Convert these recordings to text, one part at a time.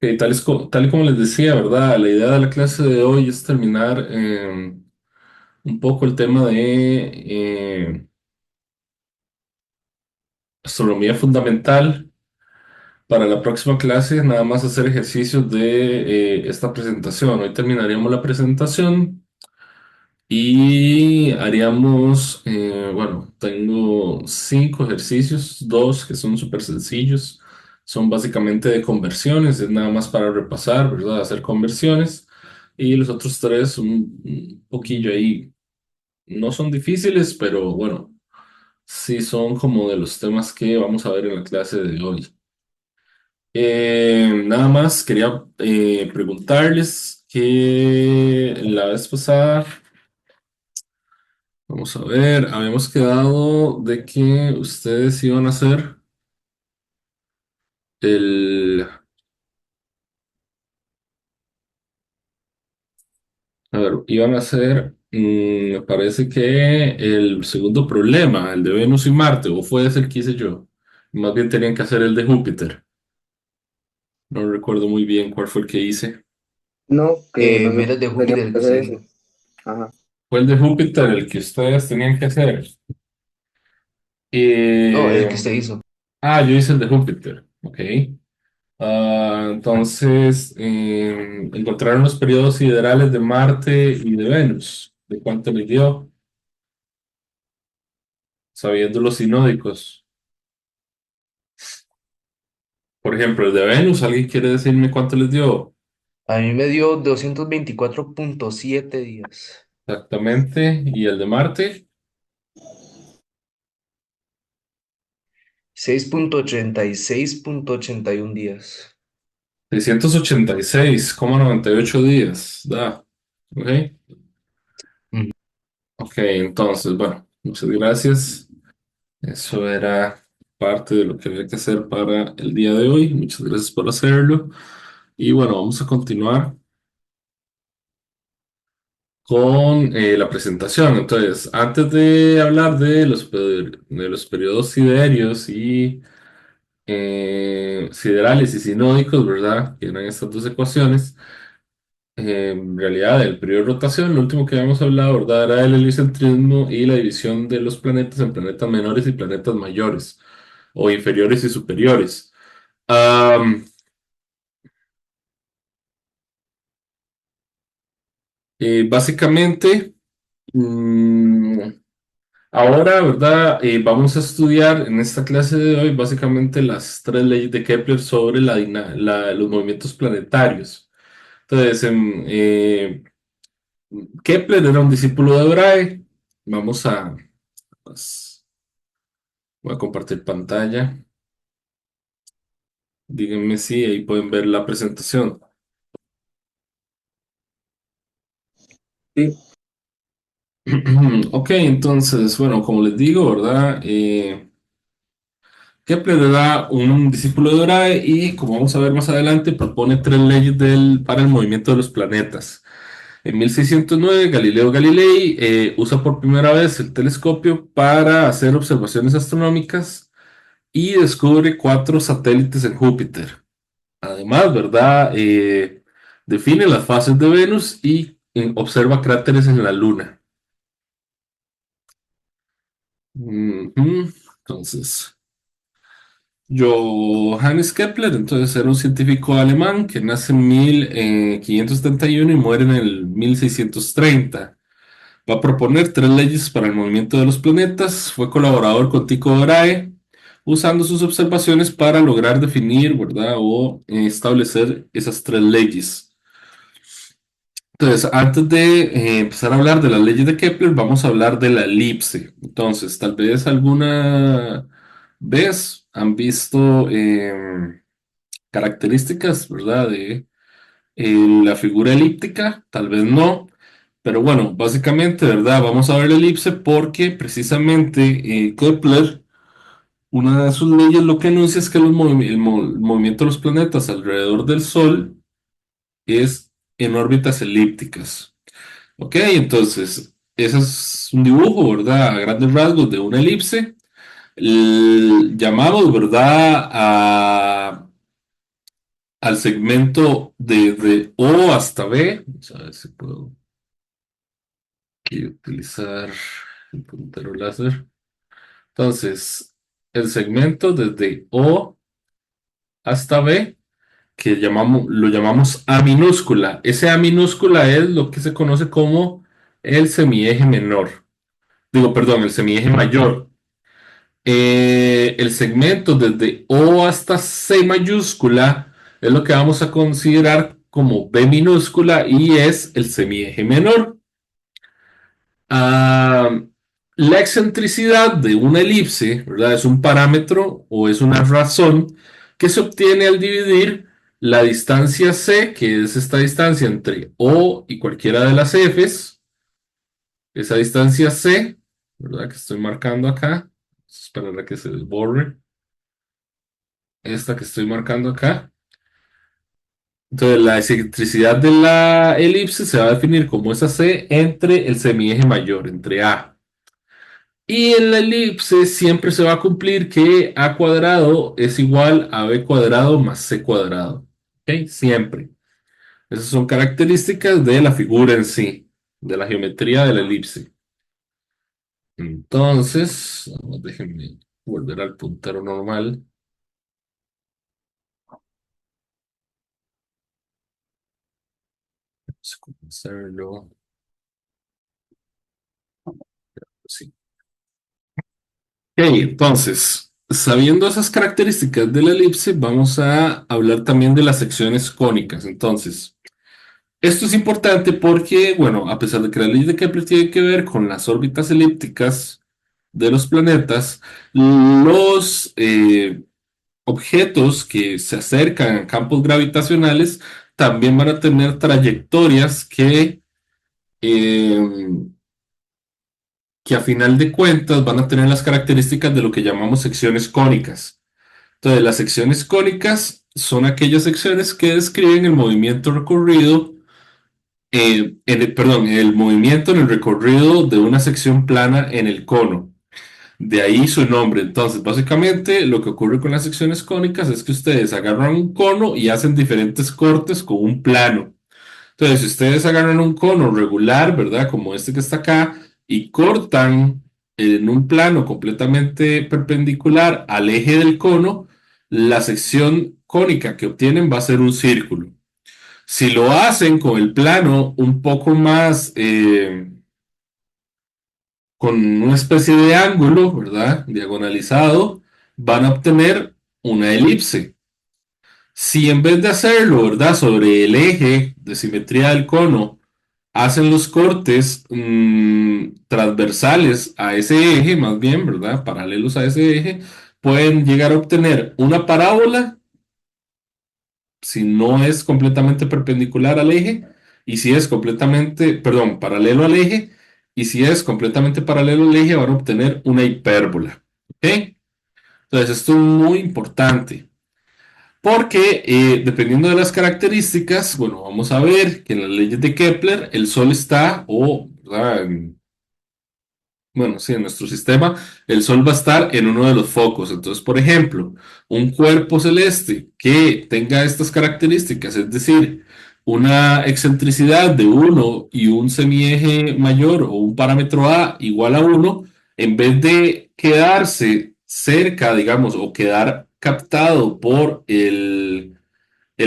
Tal y como les decía, ¿verdad? La idea de la clase de hoy es terminar un poco el tema de astronomía fundamental. Para la próxima clase, nada más hacer ejercicios de esta presentación. Hoy terminaríamos la presentación y haríamos, bueno, tengo cinco ejercicios, dos que son súper sencillos. Son básicamente de conversiones, es nada más para repasar, ¿verdad? Hacer conversiones. Y los otros tres, un poquillo ahí, no son difíciles, pero bueno, sí son como de los temas que vamos a ver en la clase de hoy. Nada más quería preguntarles que la vez pasada, vamos a ver, habíamos quedado de que ustedes iban a hacer el, a ver, iban a hacer, me parece que el segundo problema, el de Venus y Marte, o fue ese el que hice yo. Más bien tenían que hacer el de Júpiter. No recuerdo muy bien cuál fue el que hice. No, que Mira nosotros el de teníamos Júpiter que que hacer usted ese. hizo. Ajá. Fue el de Júpiter el que ustedes tenían que hacer. No, el Eh, que usted hizo. yo hice el de Júpiter. Ok. Entonces, encontraron los periodos siderales de Marte y de Venus. ¿De cuánto le dio? Sabiendo los sinódicos. Por ejemplo, el de Venus, ¿alguien quiere decirme cuánto les dio? A mí me dio 224,7 días. Exactamente. ¿Y el de Marte? 6,86,81 días. 686,98 días. Da. Ok. Ujú. Ok, entonces, bueno, muchas gracias. Eso era parte de lo que había que hacer para el día de hoy. Muchas gracias por hacerlo. Y bueno, vamos a continuar con la presentación. Entonces, antes de hablar de de los periodos siderios y siderales y sinódicos, ¿verdad? Que eran estas dos ecuaciones. En realidad, el periodo de rotación, lo último que habíamos hablado, ¿verdad? Era el heliocentrismo y la división de los planetas en planetas menores y planetas mayores, o inferiores y superiores. Am, Básicamente, mm, ahora, ¿verdad? Vamos a estudiar en esta clase de hoy básicamente las tres leyes de Kepler sobre los movimientos planetarios. Entonces, Kepler era un discípulo de Brahe. Vamos a, pues, voy a compartir pantalla. Díganme si ahí pueden ver la presentación. Sí, Ok, entonces, bueno, como les digo, ¿verdad? Kepler era un discípulo de Brahe y, como vamos a ver más adelante, propone tres leyes para el movimiento de los planetas. En 1609, Galileo Galilei usa por primera vez el telescopio para hacer observaciones astronómicas y descubre cuatro satélites en Júpiter. Además, ¿verdad? Define las fases de Venus y observa cráteres en la Luna. Ujú. Entonces, Johannes Kepler, entonces era un científico alemán que nace en 1571 y muere en el 1630. Va a proponer tres leyes para el movimiento de los planetas. Fue colaborador con Tycho Brahe, usando sus observaciones para lograr definir, ¿verdad? O establecer esas tres leyes. Entonces, antes de empezar a hablar de las leyes de Kepler, vamos a hablar de la elipse. Entonces, tal vez alguna vez han visto características, ¿verdad? De la figura elíptica, tal vez no, pero bueno, básicamente, ¿verdad? Vamos a ver la elipse porque precisamente Kepler, una de sus leyes lo que anuncia es que el movimiento de los planetas alrededor del Sol es en órbitas elípticas. Ok, entonces, ese es un dibujo, ¿verdad? A grandes rasgos de una elipse. Llamamos, ¿verdad? al segmento de O hasta B. Vamos a ver si puedo aquí utilizar el puntero láser. Entonces, el segmento desde O hasta B, que lo llamamos A minúscula. Ese A minúscula es lo que se conoce como el semieje menor. Digo, perdón, el semieje mayor. El segmento desde O hasta C mayúscula es lo que vamos a considerar como B minúscula y es el semieje menor. Ah, la excentricidad de una elipse, ¿verdad? Es un parámetro o es una razón que se obtiene al dividir la distancia C, que es esta distancia entre O y cualquiera de las Fs, esa distancia C, ¿verdad? Que estoy marcando acá. Esperar a que se borre. Esta que estoy marcando acá. Entonces, la excentricidad de la elipse se va a definir como esa C entre el semieje mayor, entre A. Y en la elipse siempre se va a cumplir que A cuadrado es igual a B cuadrado más C cuadrado. ¿Ok? Siempre. Esas son características de la figura en sí, de la geometría de la elipse. Entonces, déjenme volver al puntero normal. Vamos a comenzarlo. Sí. Ok, entonces, sabiendo esas características de la elipse, vamos a hablar también de las secciones cónicas. Entonces, esto es importante porque, bueno, a pesar de que la ley de Kepler tiene que ver con las órbitas elípticas de los planetas, los objetos que se acercan a campos gravitacionales también van a tener trayectorias eh, que a final de cuentas van a tener las características de lo que llamamos secciones cónicas. Entonces, las secciones cónicas son aquellas secciones que describen el movimiento recorrido, perdón, el movimiento en el recorrido de una sección plana en el cono. De ahí su nombre. Entonces, básicamente, lo que ocurre con las secciones cónicas es que ustedes agarran un cono y hacen diferentes cortes con un plano. Entonces, si ustedes agarran un cono regular, ¿verdad? Como este que está acá, y cortan en un plano completamente perpendicular al eje del cono, la sección cónica que obtienen va a ser un círculo. Si lo hacen con el plano un poco más, con una especie de ángulo, ¿verdad? Diagonalizado, van a obtener una elipse. Si en vez de hacerlo, ¿verdad? Sobre el eje de simetría del cono, hacen los cortes transversales a ese eje, más bien, ¿verdad? Paralelos a ese eje, pueden llegar a obtener una parábola si no es completamente perpendicular al eje y si es completamente, perdón, paralelo al eje y si es completamente paralelo al eje van a obtener una hipérbola. ¿Ok? Entonces esto es muy importante. Porque dependiendo de las características, bueno, vamos a ver que en las leyes de Kepler el Sol está, o, ¿verdad? Bueno, sí, en nuestro sistema el Sol va a estar en uno de los focos. Entonces, por ejemplo, un cuerpo celeste que tenga estas características, es decir, una excentricidad de uno y un semieje mayor o un parámetro A igual a uno, en vez de quedarse cerca, digamos, o quedar captado por el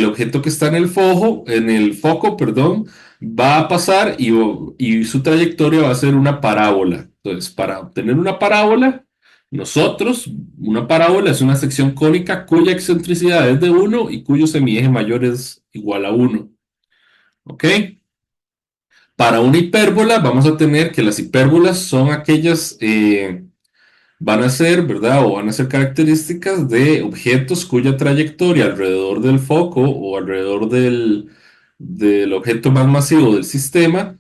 objeto que está en el foco, perdón, va a pasar y su trayectoria va a ser una parábola. Entonces, para obtener una parábola, una parábola es una sección cónica cuya excentricidad es de uno y cuyo semieje mayor es igual a uno. ¿Ok? Para una hipérbola, vamos a tener que las hipérbolas son aquellas van a ser, ¿verdad? O van a ser características de objetos cuya trayectoria alrededor del foco o alrededor del objeto más masivo del sistema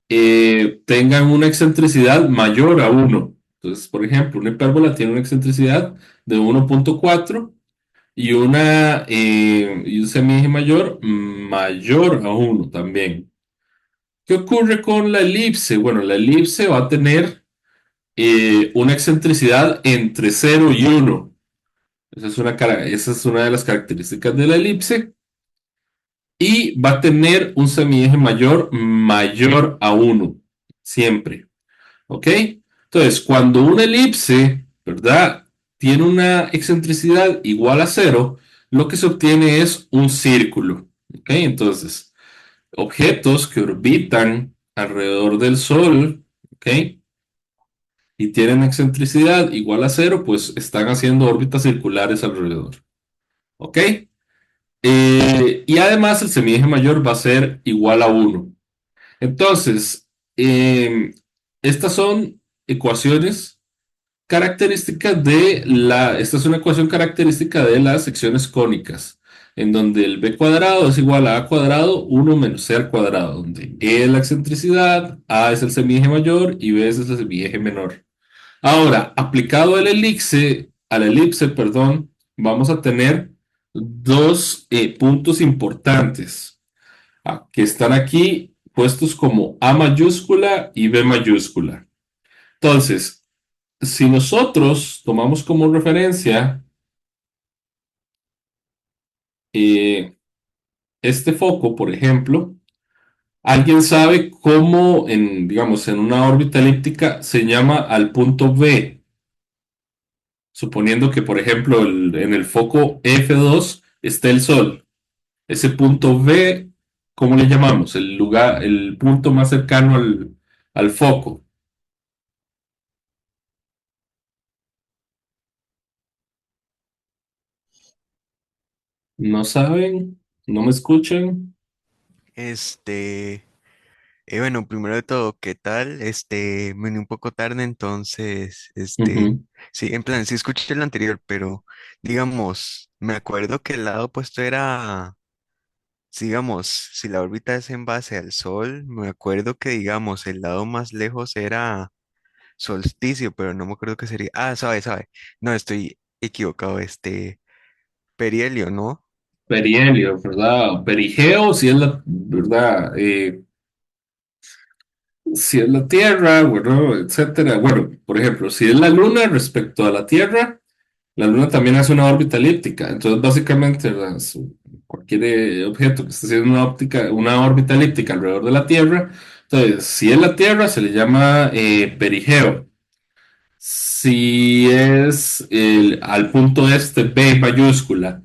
tengan una excentricidad mayor a uno. Entonces, por ejemplo, una hipérbola tiene una excentricidad de 1,4 y un semieje mayor a uno también. ¿Qué ocurre con la elipse? Bueno, la elipse va a tener una excentricidad entre 0 y 1. Esa es una de las características de la elipse. y va a tener un semieje mayor a uno siempre. ¿Ok? Entonces, cuando una elipse, ¿verdad? Tiene una excentricidad igual a cero, lo que se obtiene es un círculo. ¿Ok? Entonces, objetos que orbitan alrededor del Sol, ¿ok? Y tienen excentricidad igual a cero, pues están haciendo órbitas circulares alrededor. ¿Ok? Y además el semieje mayor va a ser igual a uno. Entonces, estas son ecuaciones características esta es una ecuación característica de las secciones cónicas, en donde el b cuadrado es igual a cuadrado, uno menos c al cuadrado, donde e es la excentricidad, a es el semieje mayor y b es el semieje menor. Ahora, aplicado a la elipse, perdón, vamos a tener dos puntos importantes que están aquí puestos como A mayúscula y B mayúscula. Entonces, si nosotros tomamos como referencia eh, este foco, por ejemplo, ¿alguien sabe cómo digamos, en una órbita elíptica se llama al punto B? Suponiendo que, por ejemplo, en el foco F2 está el Sol. Ese punto B, ¿cómo le llamamos? El lugar, el punto más cercano al foco. ¿No saben? ¿No me escuchan? Este, bueno, primero de todo, ¿qué tal? Me uní un poco tarde, entonces, Ujú. sí, en plan, sí escuché el anterior, pero digamos, me acuerdo que el lado opuesto era, digamos, si la órbita es en base al Sol, me acuerdo que, digamos, el lado más lejos era solsticio, pero no me acuerdo qué sería. Ah, sabe, no, estoy equivocado, perihelio, ¿no? Perihelio, ¿verdad? Perigeo, si es la, ¿verdad? Si es la Tierra, bueno, etcétera. Bueno, por ejemplo, si es la Luna respecto a la Tierra, la Luna también hace una órbita elíptica. Entonces, básicamente, cualquier objeto que esté haciendo una órbita elíptica alrededor de la Tierra, entonces, si es la Tierra, se le llama perigeo. Si es al punto este B mayúscula,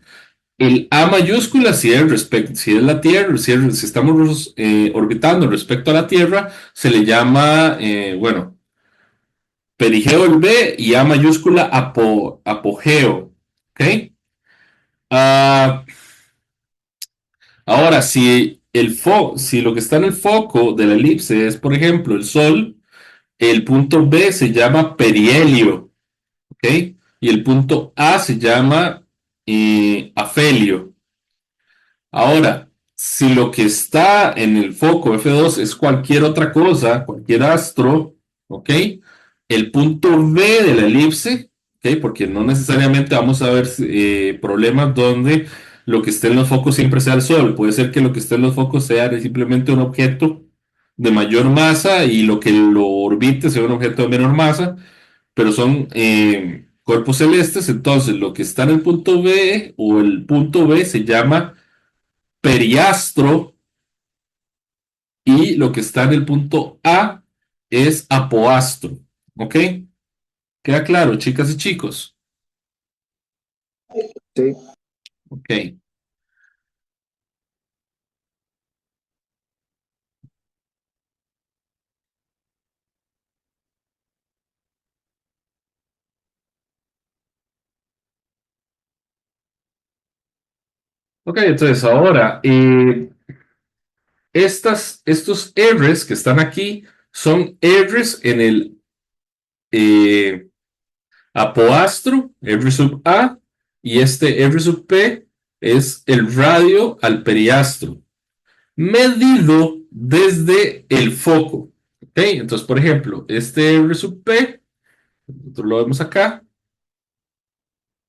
el A mayúscula, si es la Tierra, si estamos orbitando respecto a la Tierra, se le llama, bueno, perigeo el B y A mayúscula apogeo. ¿Ok? Ah, ahora, si lo que está en el foco de la elipse es, por ejemplo, el Sol, el punto B se llama perihelio. ¿Ok? Y el punto A se llama afelio. Ahora, si lo que está en el foco F2 es cualquier otra cosa, cualquier astro, ¿ok? El punto B de la elipse, ¿ok? Porque no necesariamente vamos a ver problemas donde lo que esté en los focos siempre sea el Sol. Puede ser que lo que esté en los focos sea simplemente un objeto de mayor masa y lo que lo orbite sea un objeto de menor masa, pero son cuerpos celestes. Entonces, lo que está en el punto B o el punto B se llama periastro y lo que está en el punto A es apoastro. ¿Ok? ¿Queda claro, chicas y chicos? Sí, Ok. Ok, entonces ahora, estos R's que están aquí son R's en el eh, apoastro, R sub A, y este R sub P es el radio al periastro, medido desde el foco. ¿Ok? Entonces, por ejemplo, este R sub P, nosotros lo vemos acá,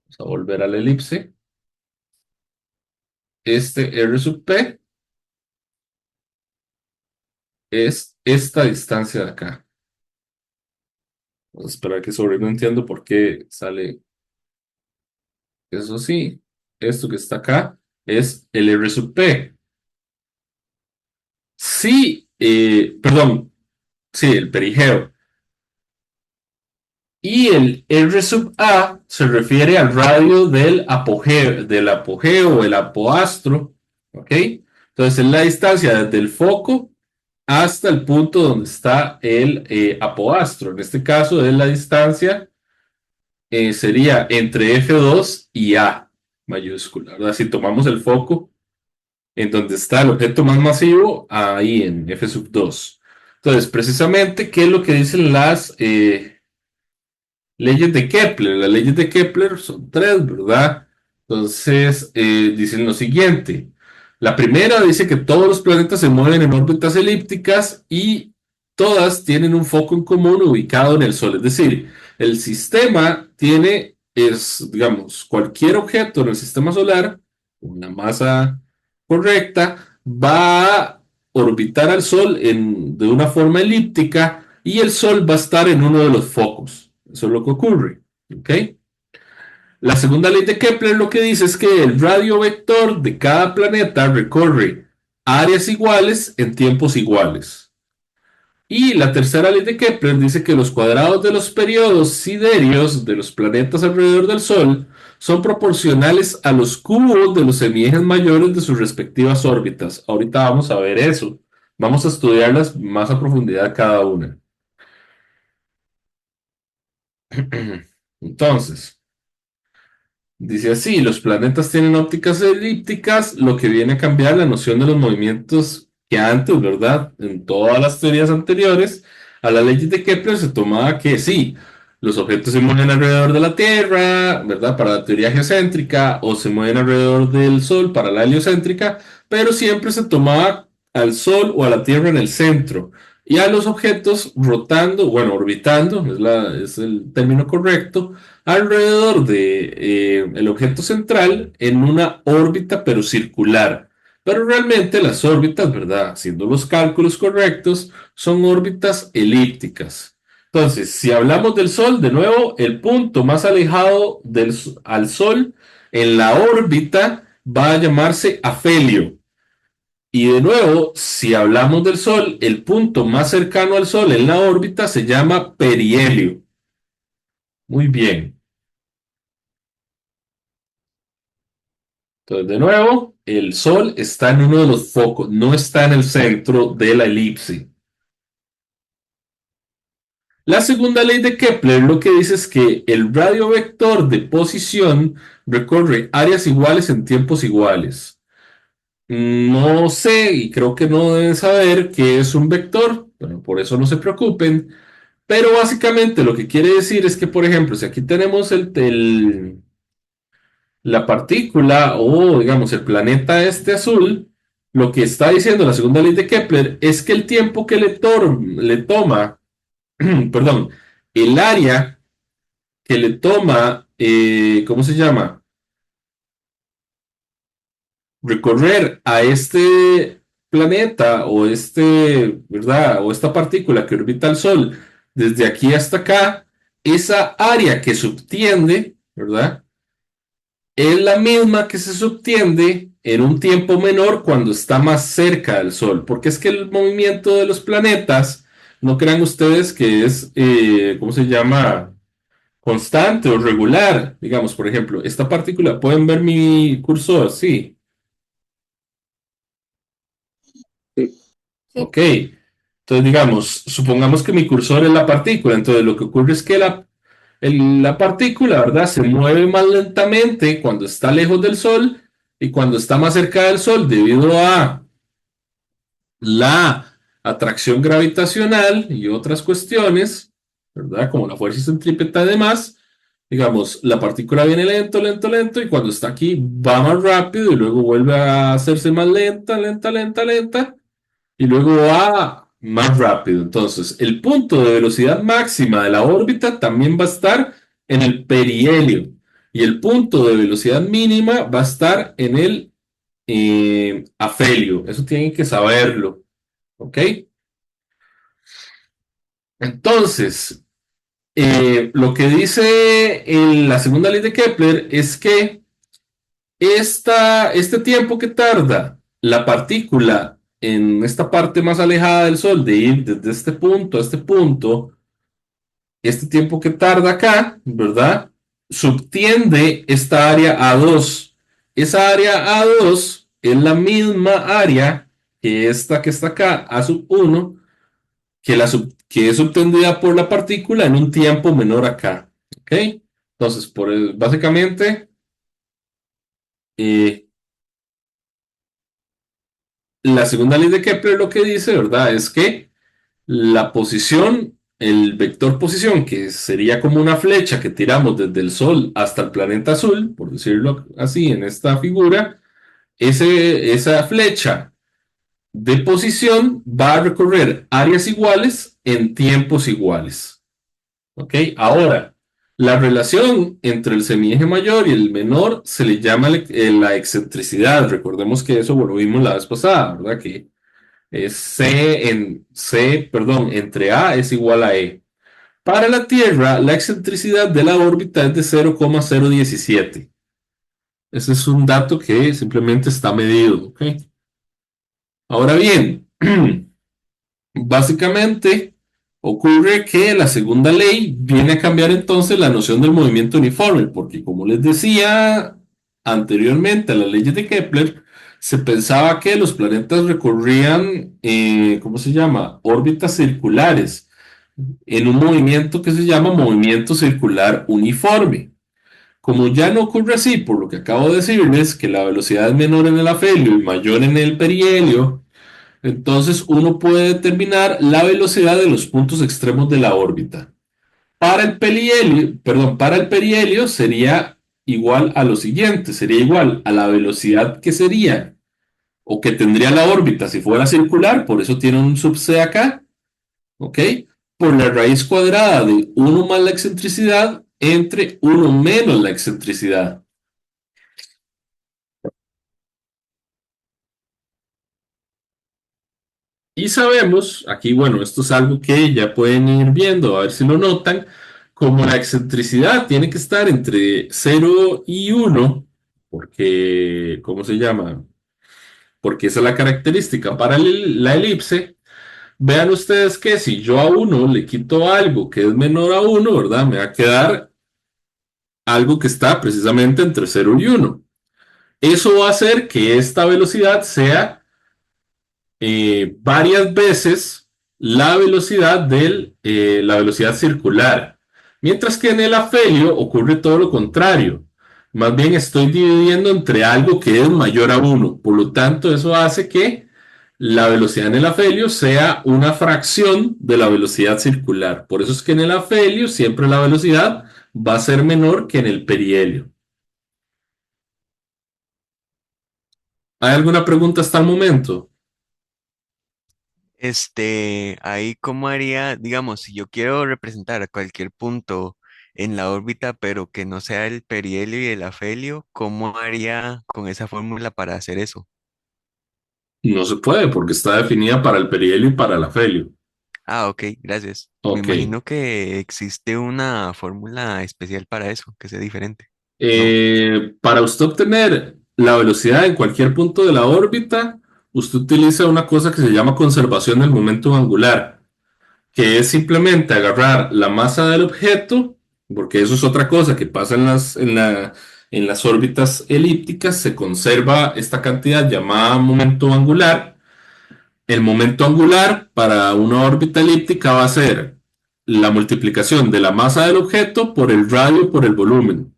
vamos a volver a la elipse, este R sub P es esta distancia de acá. Vamos a esperar que sobre, no entiendo por qué sale eso sí. Esto que está acá es el R sub P. Sí, perdón, sí, el perigeo. Y el R sub A se refiere al radio del apogeo o el apoastro, ¿ok? Entonces es la distancia desde el foco hasta el punto donde está el apoastro. En este caso es la distancia, sería entre F2 y A mayúscula, ¿verdad? Si tomamos el foco en donde está el objeto más masivo, ahí en F sub 2. Entonces, precisamente, ¿qué es lo que dicen las leyes de Kepler? Las leyes de Kepler son tres, ¿verdad? Entonces, dicen lo siguiente. La primera dice que todos los planetas se mueven en órbitas elípticas y todas tienen un foco en común ubicado en el Sol. Es decir, el sistema tiene, digamos, cualquier objeto en el sistema solar, con una masa correcta, va a orbitar al Sol de una forma elíptica y el Sol va a estar en uno de los focos. Eso es lo que ocurre. ¿Ok? La segunda ley de Kepler lo que dice es que el radio vector de cada planeta recorre áreas iguales en tiempos iguales. Y la tercera ley de Kepler dice que los cuadrados de los periodos siderios de los planetas alrededor del Sol son proporcionales a los cubos de los semiejes mayores de sus respectivas órbitas. Ahorita vamos a ver eso. Vamos a estudiarlas más a profundidad cada una. Entonces, dice así, los planetas tienen ópticas elípticas, lo que viene a cambiar la noción de los movimientos que antes, ¿verdad? En todas las teorías anteriores a la ley de Kepler se tomaba que sí, los objetos se mueven alrededor de la Tierra, ¿verdad? Para la teoría geocéntrica, o se mueven alrededor del Sol para la heliocéntrica, pero siempre se tomaba al Sol o a la Tierra en el centro. Y a los objetos rotando, bueno, orbitando, es el término correcto, alrededor de el objeto central en una órbita pero circular. Pero realmente las órbitas, ¿verdad? Haciendo los cálculos correctos, son órbitas elípticas. Entonces, si hablamos del Sol, de nuevo, el punto más alejado al Sol en la órbita va a llamarse afelio. Y de nuevo, si hablamos del Sol, el punto más cercano al Sol en la órbita se llama perihelio. Muy bien. Entonces, de nuevo, el Sol está en uno de los focos, no está en el centro de la elipse. La segunda ley de Kepler lo que dice es que el radio vector de posición recorre áreas iguales en tiempos iguales. No sé, y creo que no deben saber qué es un vector, bueno, por eso no se preocupen, pero básicamente lo que quiere decir es que, por ejemplo, si aquí tenemos la partícula o, digamos, el planeta este azul, lo que está diciendo la segunda ley de Kepler es que el tiempo que le toma, perdón, el área que le toma, ¿cómo se llama? Recorrer a este planeta o ¿verdad? O esta partícula que orbita el Sol desde aquí hasta acá, esa área que subtiende, ¿verdad? Es la misma que se subtiende en un tiempo menor cuando está más cerca del Sol, porque es que el movimiento de los planetas, no crean ustedes que es, ¿cómo se llama? Constante o regular. Digamos, por ejemplo, esta partícula, ¿pueden ver mi cursor? Sí, sí, ok. Entonces, digamos, supongamos que mi cursor es la partícula, entonces lo que ocurre es que la partícula, ¿verdad? Se mueve más lentamente cuando está lejos del Sol y cuando está más cerca del Sol debido a la atracción gravitacional y otras cuestiones, ¿verdad? Como la fuerza centrípeta y demás. Digamos, la partícula viene lento, lento, lento y cuando está aquí va más rápido y luego vuelve a hacerse más lenta, lenta, lenta, lenta y luego va más rápido. Entonces, el punto de velocidad máxima de la órbita también va a estar en el perihelio y el punto de velocidad mínima va a estar en el afelio. Eso tienen que saberlo. ¿Ok? Entonces, lo que dice en la segunda ley de Kepler es que este tiempo que tarda la partícula en esta parte más alejada del Sol, de ir desde este punto a este punto, este tiempo que tarda acá, ¿verdad? Subtiende esta área A2. Esa área A2 es la misma área que esta que está acá, A sub 1, que es subtendida por la partícula en un tiempo menor acá. ¿Ok? Entonces, básicamente, eh, la segunda ley de Kepler lo que dice, ¿verdad? Es que la posición, el vector posición, que sería como una flecha que tiramos desde el Sol hasta el planeta azul, por decirlo así en esta figura, esa flecha de posición va a recorrer áreas iguales en tiempos iguales. ¿Ok? Ahora, la relación entre el semieje mayor y el menor se le llama la excentricidad. Recordemos que eso, bueno, vimos la vez pasada, ¿verdad? Que es perdón, entre A es igual a E. Para la Tierra, la excentricidad de la órbita es de 0,017. Ese es un dato que simplemente está medido. ¿Ok? Ahora bien, básicamente ocurre que la segunda ley viene a cambiar entonces la noción del movimiento uniforme, porque como les decía anteriormente a las leyes de Kepler, se pensaba que los planetas recorrían, ¿cómo se llama? Órbitas circulares, en un movimiento que se llama movimiento circular uniforme. Como ya no ocurre así, por lo que acabo de decirles, que la velocidad es menor en el afelio y mayor en el perihelio, entonces uno puede determinar la velocidad de los puntos extremos de la órbita. Para el perihelio sería igual a lo siguiente, sería igual a la velocidad que sería o que tendría la órbita si fuera circular, por eso tiene un sub c acá, ¿ok? Por la raíz cuadrada de uno más la excentricidad entre uno menos la excentricidad. Y sabemos, aquí bueno, esto es algo que ya pueden ir viendo, a ver si lo notan, como la excentricidad tiene que estar entre 0 y 1, porque, ¿cómo se llama? Porque esa es la característica para la elipse. Vean ustedes que si yo a 1 le quito algo que es menor a 1, ¿verdad? Me va a quedar algo que está precisamente entre 0 y 1. Eso va a hacer que esta velocidad sea varias veces la velocidad circular. Mientras que en el afelio ocurre todo lo contrario. Más bien estoy dividiendo entre algo que es mayor a 1. Por lo tanto, eso hace que la velocidad en el afelio sea una fracción de la velocidad circular. Por eso es que en el afelio siempre la velocidad va a ser menor que en el perihelio. ¿Hay alguna pregunta hasta el momento? Ahí cómo haría, digamos, si yo quiero representar cualquier punto en la órbita, pero que no sea el perihelio y el afelio, ¿cómo haría con esa fórmula para hacer eso? No se puede porque está definida para el perihelio y para el afelio. Ah, ok, gracias. Me Ok. imagino que existe una fórmula especial para eso, que sea diferente, ¿no? Para usted obtener la velocidad en cualquier punto de la órbita, usted utiliza una cosa que se llama conservación del momento angular, que es simplemente agarrar la masa del objeto, porque eso es otra cosa que pasa en las órbitas elípticas, se conserva esta cantidad llamada momento angular. El momento angular para una órbita elíptica va a ser la multiplicación de la masa del objeto por el radio por el volumen.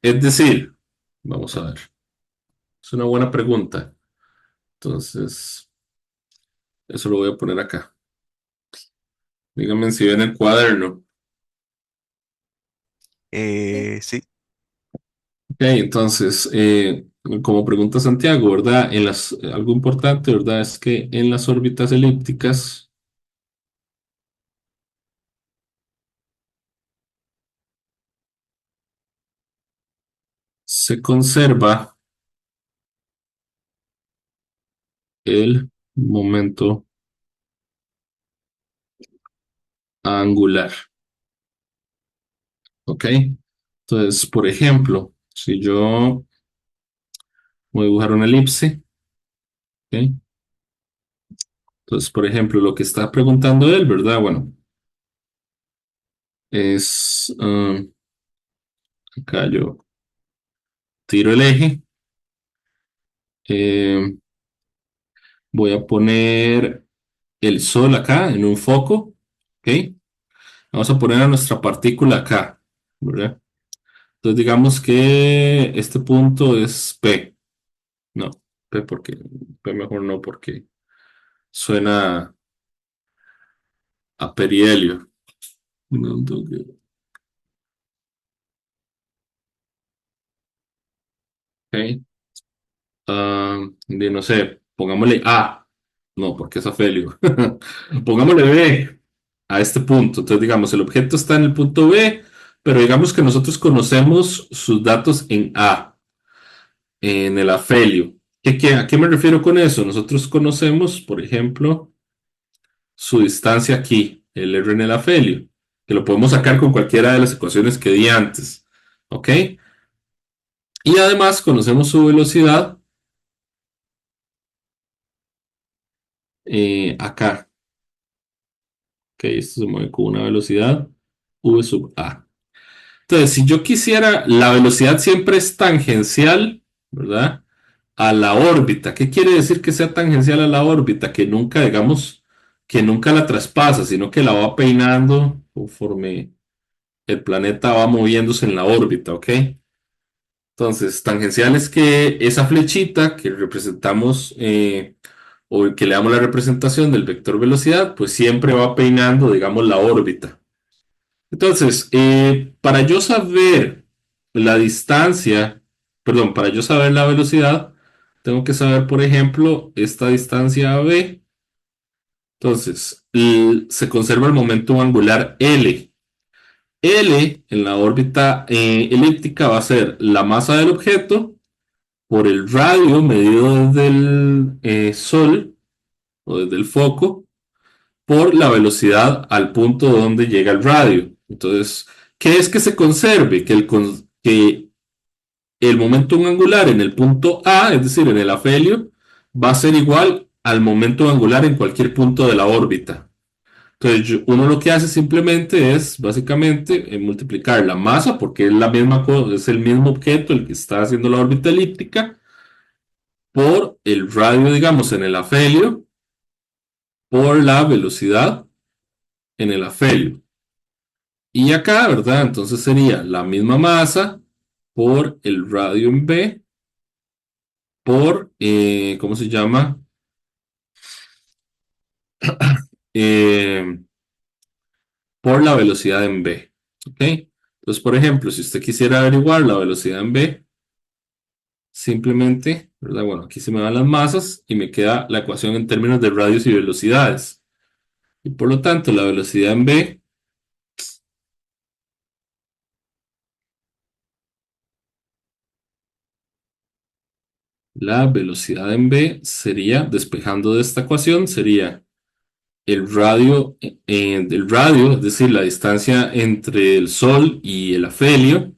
Es decir, vamos a ver, es una buena pregunta. Entonces, eso lo voy a poner acá. Díganme si ven el cuaderno. Sí, Ok, entonces, como pregunta Santiago, ¿verdad? Algo importante, ¿verdad? Es que en las órbitas elípticas se conserva el momento angular. ¿Ok? Entonces, por ejemplo, si yo voy a dibujar una elipse, ¿ok? Entonces, por ejemplo, lo que está preguntando él, ¿verdad? Bueno, es, acá yo tiro el eje, eh, voy a poner el sol acá en un foco, ¿ok? Vamos a poner a nuestra partícula acá, ¿verdad? Entonces digamos que este punto es P. No, P porque P mejor no porque suena a perihelio. No, ok. No sé, pongámosle A. No, porque es afelio. Pongámosle B a este punto. Entonces digamos, el objeto está en el punto B, pero digamos que nosotros conocemos sus datos en A, en el afelio. A qué me refiero con eso? Nosotros conocemos, por ejemplo, su distancia aquí, el R en el afelio, que lo podemos sacar con cualquiera de las ecuaciones que di antes. ¿Ok? Y además conocemos su velocidad acá. Ok, esto se mueve con una velocidad v sub a. Entonces, si yo quisiera, la velocidad siempre es tangencial, ¿verdad? A la órbita. ¿Qué quiere decir que sea tangencial a la órbita? Que nunca, digamos, que nunca la traspasa, sino que la va peinando conforme el planeta va moviéndose en la órbita, ¿ok? Entonces, tangencial es que esa flechita que representamos o que le damos la representación del vector velocidad, pues siempre va peinando, digamos, la órbita. Entonces, para yo saber la distancia, perdón, para yo saber la velocidad, tengo que saber, por ejemplo, esta distancia B. Entonces, se conserva el momento angular L. L en la órbita elíptica va a ser la masa del objeto por el radio medido desde el Sol o desde el foco por la velocidad al punto donde llega el radio. Entonces, ¿qué es que se conserve? Que el momento angular en el punto A, es decir, en el afelio, va a ser igual al momento angular en cualquier punto de la órbita. Entonces, uno lo que hace simplemente es, básicamente, multiplicar la masa, porque es la misma es el mismo objeto el que está haciendo la órbita elíptica, por el radio, digamos, en el afelio, por la velocidad en el afelio. Y acá, ¿verdad? Entonces sería la misma masa por el radio en B por, ¿cómo se llama? Eh, por la velocidad en B. ¿Ok? Entonces, por ejemplo, si usted quisiera averiguar la velocidad en B, simplemente, ¿verdad? Bueno, aquí se me van las masas y me queda la ecuación en términos de radios y velocidades. Y por lo tanto, la velocidad en B, la velocidad en B sería, despejando de esta ecuación, sería el radio, es decir, la distancia entre el Sol y el afelio,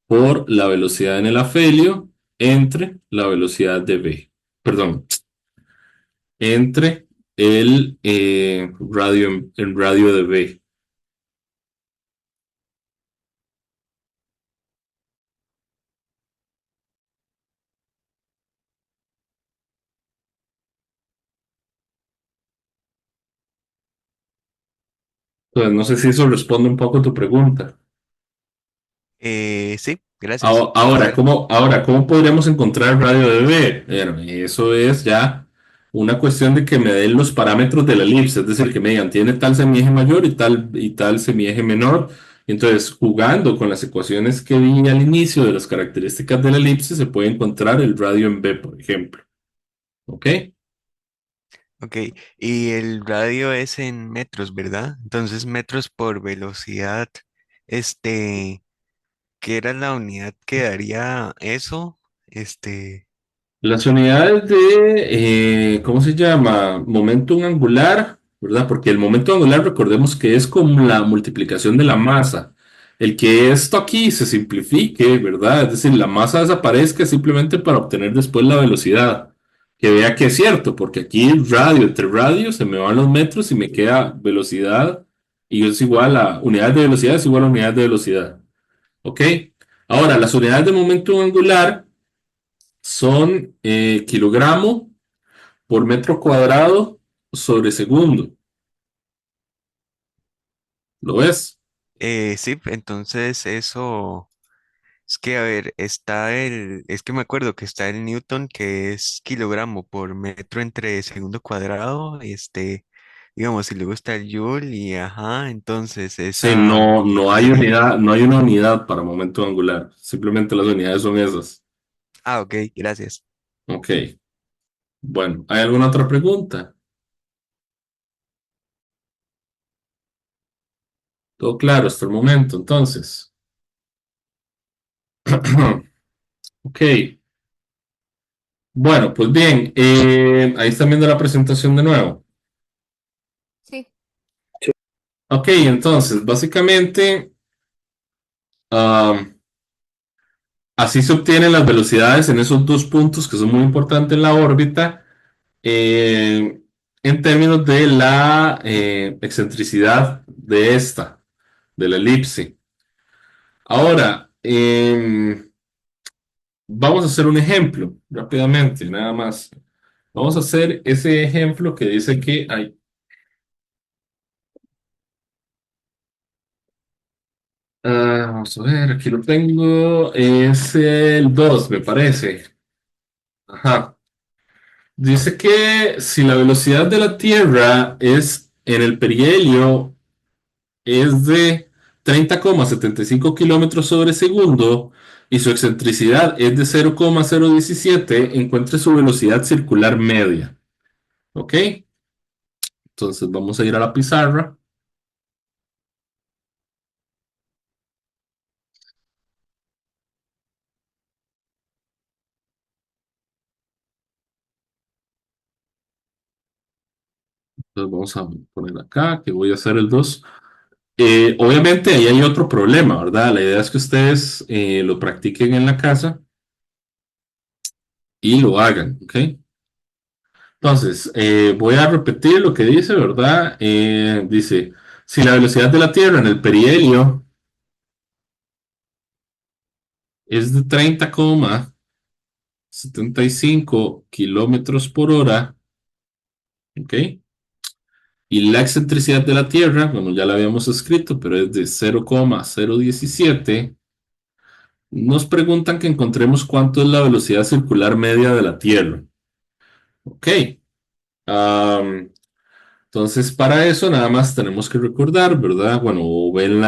por la velocidad en el afelio entre la velocidad de B. Perdón, entre el radio de B. Entonces, no sé si eso responde un poco a tu pregunta. Sí, gracias. A Ahora, ver, ¿cómo podríamos encontrar el radio de B? Bueno, eso es ya una cuestión de que me den los parámetros de la elipse, es decir, que me digan, tiene tal semieje mayor y tal semieje menor. Entonces, jugando con las ecuaciones que vi al inicio de las características de la elipse, se puede encontrar el radio en B, por ejemplo. ¿Ok? ok. Y el radio es en metros, ¿verdad? Entonces, metros por velocidad, este, ¿qué era la unidad que daría eso? Este, Las unidades de, ¿cómo se llama? Momentum angular, ¿verdad? Porque el momento angular, recordemos que es como la multiplicación de la masa. El que esto aquí se simplifique, ¿verdad? Es decir, la masa desaparezca simplemente para obtener después la velocidad. que vea que es cierto, porque aquí radio entre radio se me van los metros y me queda velocidad y es igual a unidades de velocidad es igual a unidades de velocidad. ¿Ok? Ahora, las unidades de momento angular son kilogramo por metro cuadrado sobre segundo. ¿Lo ves? Sí, entonces eso es que, a ver, es que me acuerdo que está el Newton que es kilogramo por metro entre segundo cuadrado, digamos, y luego está el Joule y ajá, entonces Sí, esa no, unidad no hay de... unidad, no hay una unidad para momento angular. Simplemente las unidades son esas. Ah, ok, gracias. Ok. Bueno, ¿hay alguna otra pregunta? Todo claro hasta el momento, entonces. Ok. Bueno, pues bien, ahí están viendo la presentación de nuevo. Sí. Ok, entonces, básicamente, am, así se obtienen las velocidades en esos dos puntos que son muy importantes en la órbita, eh, en términos de la excentricidad de esta, de la elipse. Ahora, vamos a hacer un ejemplo rápidamente, nada más. Vamos a hacer ese ejemplo que dice que hay. Vamos a ver, aquí lo tengo. Es el 2 me parece. Ajá. Dice que si la velocidad de la Tierra es en el perihelio es de 30,75 kilómetros sobre segundo y su excentricidad es de 0,017, encuentre su velocidad circular media. ¿Ok? Entonces vamos a ir a la pizarra. Entonces vamos a poner acá que voy a hacer el 2. Obviamente ahí hay otro problema, ¿verdad? La idea es que ustedes lo practiquen en la casa y lo hagan, ¿ok? Entonces, voy a repetir lo que dice, ¿verdad? Dice, si la velocidad de la Tierra en el perihelio es de 30,75 kilómetros por hora, ¿ok? Y la excentricidad de la Tierra, bueno, ya la habíamos escrito, pero es de 0,017. Nos preguntan que encontremos cuánto es la velocidad circular media de la Tierra. Ok. Am, entonces, para eso nada más tenemos que recordar, ¿verdad? Bueno, o ven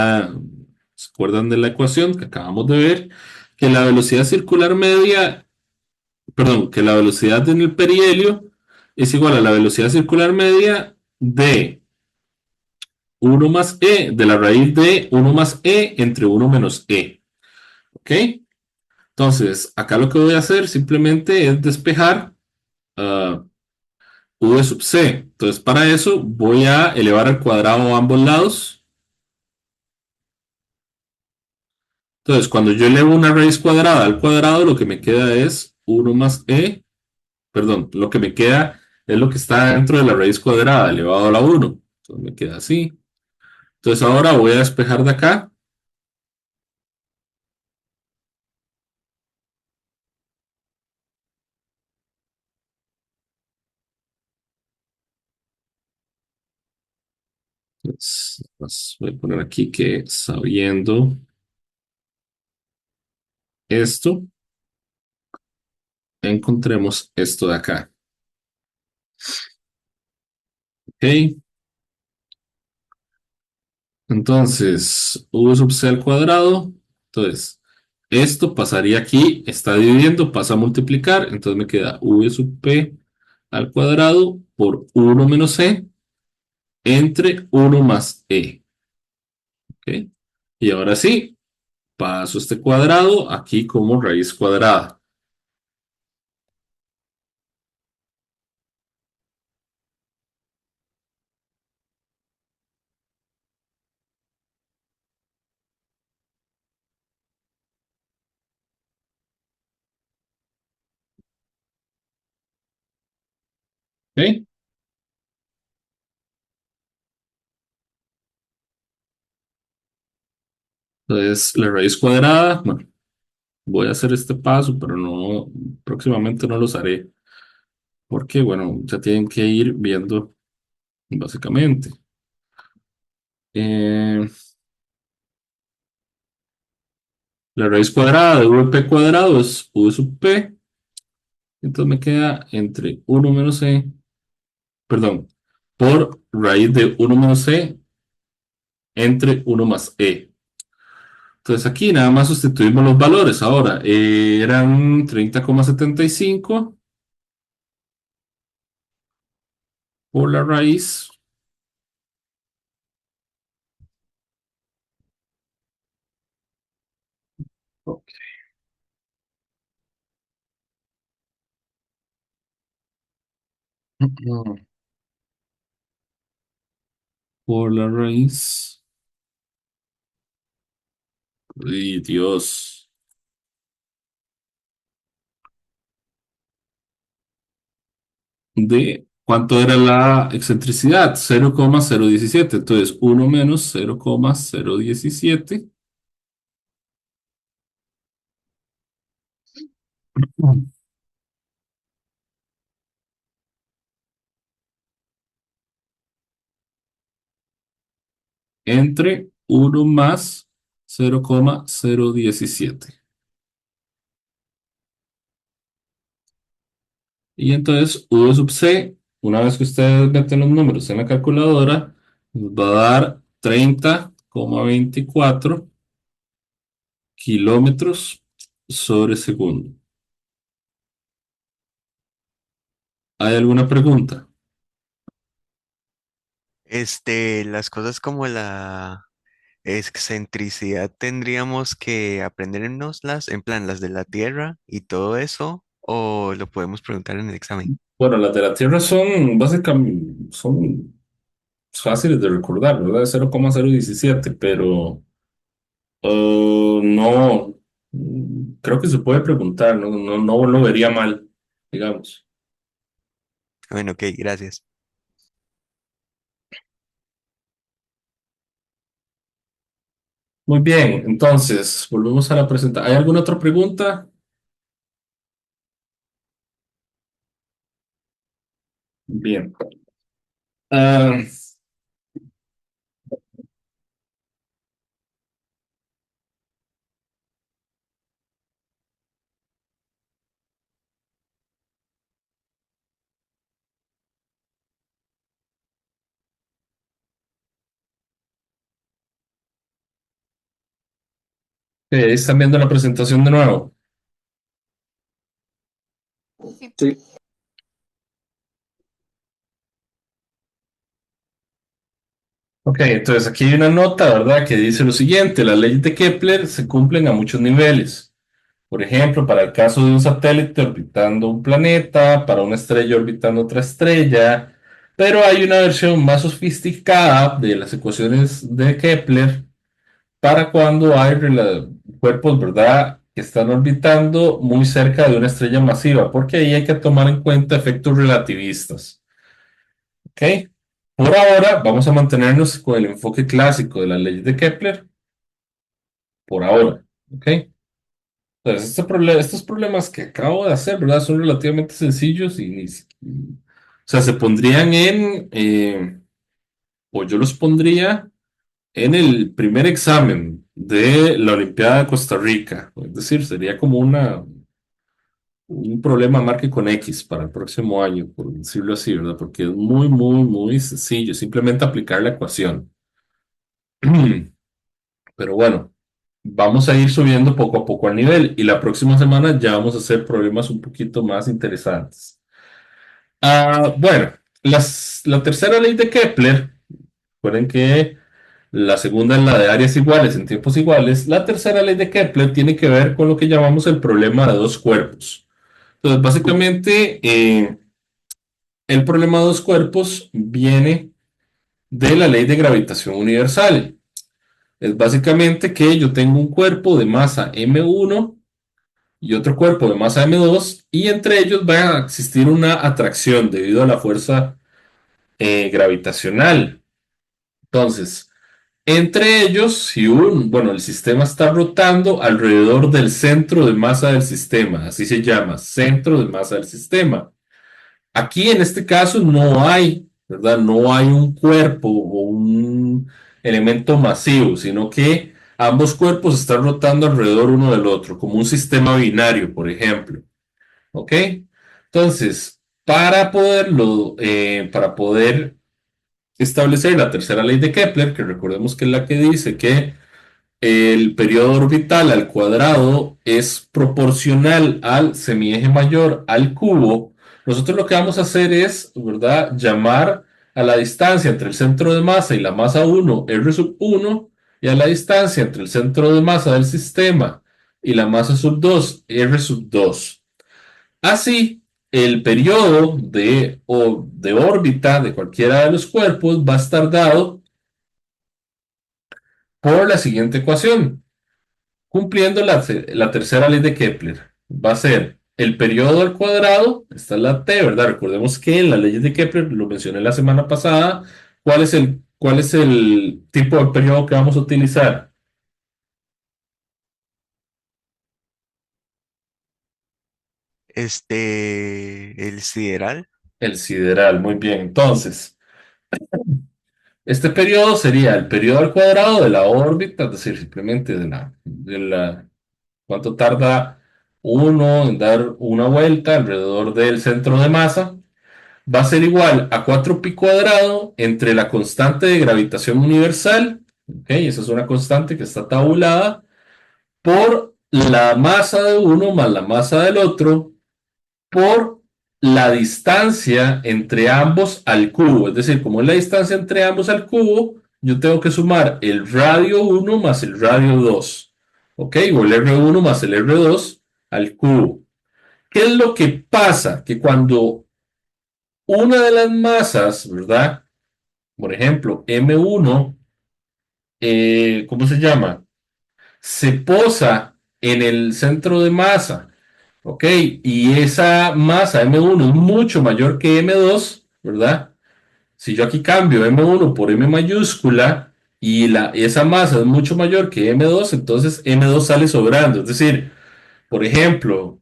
¿se acuerdan de la ecuación que acabamos de ver? Que la velocidad circular media, perdón, que la velocidad en el perihelio es igual a la velocidad circular media de uno más e, de la raíz de uno más e entre uno menos e. ¿Ok? Entonces, acá lo que voy a hacer simplemente es despejar uh, v sub c. Entonces, para eso voy a elevar al cuadrado a ambos lados. Entonces, cuando yo elevo una raíz cuadrada al cuadrado, lo que me queda es uno más e, perdón, lo que me queda es lo que está dentro de la raíz cuadrada elevado a la uno. Entonces, me queda así. Entonces, ahora voy a despejar de acá. Entonces, voy a poner aquí que sabiendo esto, encontremos esto de acá. ¿Ok? Entonces, v sub c al cuadrado. Entonces, esto pasaría aquí, está dividiendo, pasa a multiplicar. Entonces me queda v sub p al cuadrado por uno menos e entre uno más e. ¿Ok? Y ahora sí, paso este cuadrado aquí como raíz cuadrada. ¿Ok? Entonces, la raíz cuadrada, bueno, voy a hacer este paso, pero no, próximamente no los haré, porque, bueno, ya tienen que ir viendo básicamente. Eh, la raíz cuadrada de VP cuadrado es U sub P, entonces me queda entre uno menos C, perdón, por raíz de uno menos C entre uno más E. Entonces aquí nada más sustituimos los valores. Ahora, eran 30,75 por la raíz. Ok. Por la raíz. Y Dios. De cuánto era la excentricidad, 0,017. Entonces, uno menos 0,017 entre uno más 0,017. Y entonces V sub C, una vez que ustedes meten los números en la calculadora, nos va a dar 30,24 kilómetros sobre segundo. ¿Hay alguna pregunta? Las cosas como la excentricidad tendríamos que aprendérnoslas, en plan las de la Tierra y todo eso, o lo podemos preguntar en el examen. Bueno, las de la Tierra son básicamente son fáciles de recordar, ¿verdad? 0,017, pero no, creo que se puede preguntar, no lo vería mal, digamos. Bueno, ok, gracias. Muy bien, entonces, volvemos a la presentación. ¿Hay alguna otra pregunta? Bien. Ah, ¿están viendo la presentación de nuevo? Sí. Sí. Ok, entonces aquí hay una nota, ¿verdad? Que dice lo siguiente: las leyes de Kepler se cumplen a muchos niveles. Por ejemplo, para el caso de un satélite orbitando un planeta, para una estrella orbitando otra estrella, pero hay una versión más sofisticada de las ecuaciones de Kepler para cuando hay cuerpos, ¿verdad?, que están orbitando muy cerca de una estrella masiva, porque ahí hay que tomar en cuenta efectos relativistas. ¿Ok? Por ahora vamos a mantenernos con el enfoque clásico de las leyes de Kepler, por ahora. ¿Ok? Entonces, estos problemas que acabo de hacer, ¿verdad? Son relativamente sencillos y o sea, se pondrían o yo los pondría en el primer examen de la Olimpiada de Costa Rica. Es decir, sería como un problema marque con X para el próximo año, por decirlo así, ¿verdad? Porque es muy, muy, muy sencillo, simplemente aplicar la ecuación. Pero bueno, vamos a ir subiendo poco a poco al nivel y la próxima semana ya vamos a hacer problemas un poquito más interesantes. Bueno, la tercera ley de Kepler, recuerden que la segunda es la de áreas iguales en tiempos iguales. La tercera ley de Kepler tiene que ver con lo que llamamos el problema de dos cuerpos. Entonces, básicamente, el problema de dos cuerpos viene de la ley de gravitación universal. Es básicamente que yo tengo un cuerpo de masa m1 y otro cuerpo de masa M2, y entre ellos va a existir una atracción debido a la fuerza gravitacional. Entonces, entre ellos, bueno, el sistema está rotando alrededor del centro de masa del sistema, así se llama, centro de masa del sistema. Aquí en este caso no hay, ¿verdad? No hay un cuerpo o un elemento masivo, sino que ambos cuerpos están rotando alrededor uno del otro, como un sistema binario, por ejemplo. ¿Ok? Entonces, para poder establecer la tercera ley de Kepler, que recordemos que es la que dice que el periodo orbital al cuadrado es proporcional al semieje mayor al cubo. Nosotros lo que vamos a hacer es, ¿verdad?, llamar a la distancia entre el centro de masa y la masa 1 R sub 1 y a la distancia entre el centro de masa del sistema y la masa sub 2 R sub 2. Así, el periodo de órbita de cualquiera de los cuerpos va a estar dado por la siguiente ecuación. Cumpliendo la tercera ley de Kepler, va a ser el periodo al cuadrado, esta es la T, ¿verdad? Recordemos que en las leyes de Kepler, lo mencioné la semana pasada, ¿cuál es el tipo de periodo que vamos a utilizar? El sideral. El sideral, muy bien. Entonces, este periodo sería el periodo al cuadrado de la órbita, es decir, simplemente cuánto tarda uno en dar una vuelta alrededor del centro de masa, va a ser igual a 4pi cuadrado entre la constante de gravitación universal, ¿ok? Esa es una constante que está tabulada, por la masa de uno más la masa del otro, por la distancia entre ambos al cubo. Es decir, como es la distancia entre ambos al cubo, yo tengo que sumar el radio 1 más el radio 2, ¿ok? O el R1 más el R2 al cubo. ¿Qué es lo que pasa? Que cuando una de las masas, ¿verdad? Por ejemplo, M1, ¿cómo se llama? Se posa en el centro de masa, ¿ok? Y esa masa M1 es mucho mayor que M2, ¿verdad? Si yo aquí cambio M1 por M mayúscula y esa masa es mucho mayor que M2, entonces M2 sale sobrando. Es decir, por ejemplo,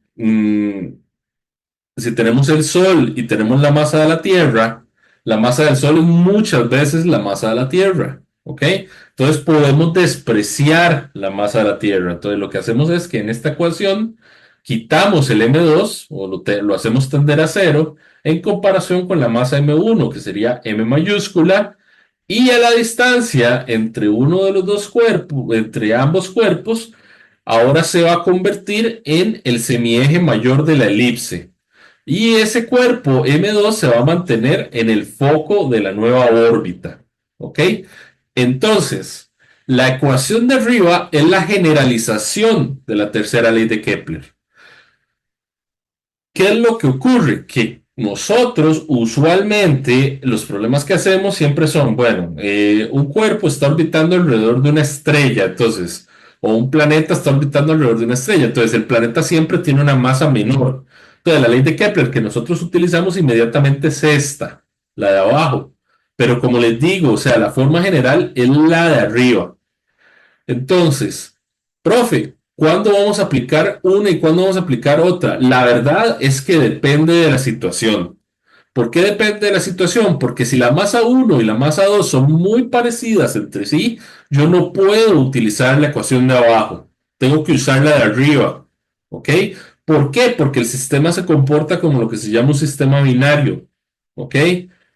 si tenemos el Sol y tenemos la masa de la masa del Sol es muchas veces la masa de la Tierra, ¿ok? Entonces podemos despreciar la masa de la Tierra. Entonces lo que hacemos es que en esta ecuación quitamos el M2 o lo hacemos tender a cero en comparación con la masa M1, que sería M mayúscula, y a la distancia entre uno de los dos cuerpos, entre ambos cuerpos, ahora se va a convertir en el semieje mayor de la elipse. Y ese cuerpo M2 se va a mantener en el foco de la nueva órbita. ¿Ok? Entonces, la ecuación de arriba es la generalización de la tercera ley de Kepler. ¿Qué es lo que ocurre? Que nosotros usualmente los problemas que hacemos siempre son, bueno, un cuerpo está orbitando alrededor de una estrella, entonces, o un planeta está orbitando alrededor de una estrella, entonces el planeta siempre tiene una masa menor. Entonces la ley de Kepler que nosotros utilizamos inmediatamente es esta, la de abajo. Pero como les digo, o sea, la forma general es la de arriba. Entonces, profe, ¿cuándo vamos a aplicar una y cuándo vamos a aplicar otra? La verdad es que depende de la situación. ¿Por qué depende de la situación? Porque si la masa uno y la masa 2 son muy parecidas entre sí, yo no puedo utilizar la ecuación de abajo. Tengo que usar la de arriba. ¿Ok? ¿Por qué? Porque el sistema se comporta como lo que se llama un sistema binario. ¿Ok?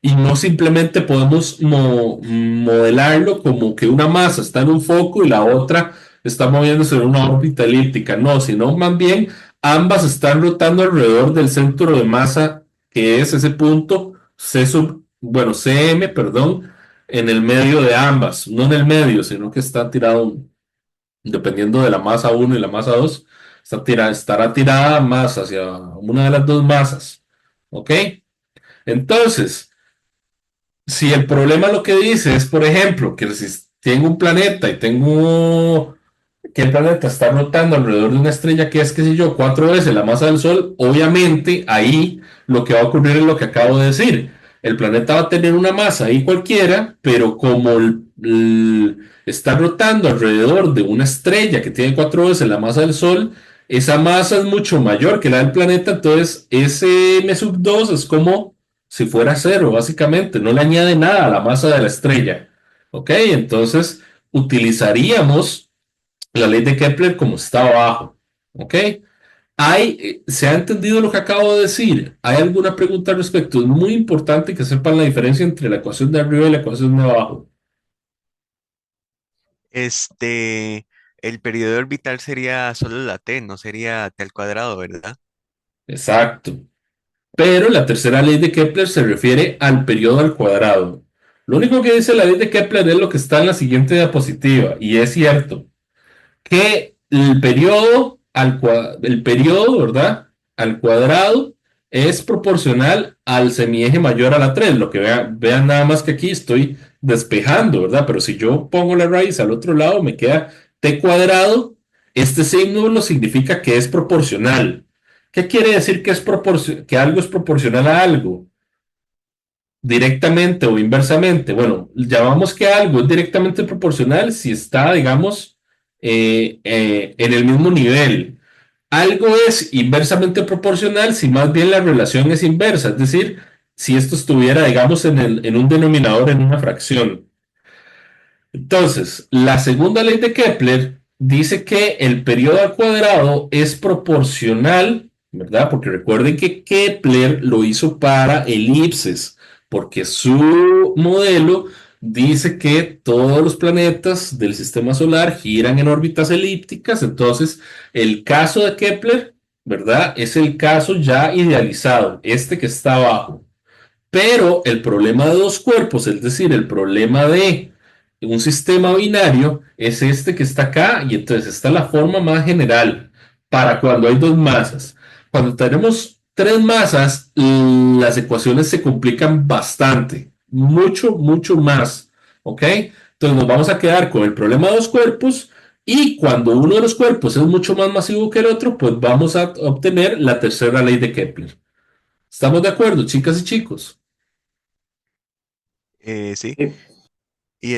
Y no simplemente podemos modelarlo como que una masa está en un foco y la otra está moviéndose en una órbita elíptica. No, sino más bien ambas están rotando alrededor del centro de masa, que es ese punto bueno, CM, perdón, en el medio de ambas. No en el medio, sino que está tirado, dependiendo de la masa uno y la masa 2, estará tirada más hacia una de las dos masas. ¿Ok? Entonces, si el problema lo que dice es, por ejemplo, que si tengo un planeta y tengo que el planeta está rotando alrededor de una estrella que es, qué sé yo, 4 veces la masa del Sol, obviamente ahí lo que va a ocurrir es lo que acabo de decir. El planeta va a tener una masa ahí cualquiera, pero como está rotando alrededor de una estrella que tiene 4 veces la masa del Sol, esa masa es mucho mayor que la del planeta, entonces ese m sub 2 es como si fuera cero, básicamente, no le añade nada a la masa de la estrella. ¿Ok? Entonces utilizaríamos la ley de Kepler como está abajo. ¿Ok? ¿Se ha entendido lo que acabo de decir? ¿Hay alguna pregunta al respecto? Es muy importante que sepan la diferencia entre la ecuación de arriba y la ecuación de abajo. Este, el periodo orbital sería solo la t, no sería t al cuadrado, ¿verdad? Exacto. Pero la tercera ley de Kepler se refiere al periodo al cuadrado. Lo único que dice la ley de Kepler es lo que está en la siguiente diapositiva, y es cierto. Que el periodo, ¿verdad? Al cuadrado es proporcional al semieje mayor a la 3. Lo que vean nada más que aquí estoy despejando, ¿verdad? Pero si yo pongo la raíz al otro lado, me queda t cuadrado. Este símbolo significa que es proporcional. ¿Qué quiere decir que, que algo es proporcional a algo? Directamente o inversamente. Bueno, llamamos que algo es directamente proporcional si está, digamos, en el mismo nivel. Algo es inversamente proporcional si más bien la relación es inversa, es decir, si esto estuviera, digamos, en un denominador en una fracción. Entonces, la segunda ley de Kepler dice que el periodo al cuadrado es proporcional, ¿verdad? Porque recuerden que Kepler lo hizo para elipses, porque su modelo dice que todos los planetas del sistema solar giran en órbitas elípticas. Entonces, el caso de Kepler, ¿verdad? Es el caso ya idealizado, este que está abajo. Pero el problema de dos cuerpos, es decir, el problema de un sistema binario, es este que está acá, y entonces está la forma más general para cuando hay dos masas. Cuando tenemos tres masas, las ecuaciones se complican bastante, mucho, mucho más. ¿Ok? Entonces nos vamos a quedar con el problema de dos cuerpos, y cuando uno de los cuerpos es mucho más masivo que el otro, pues vamos a obtener la tercera ley de Kepler. ¿Estamos de acuerdo, chicas y chicos? Sí. Sí. Y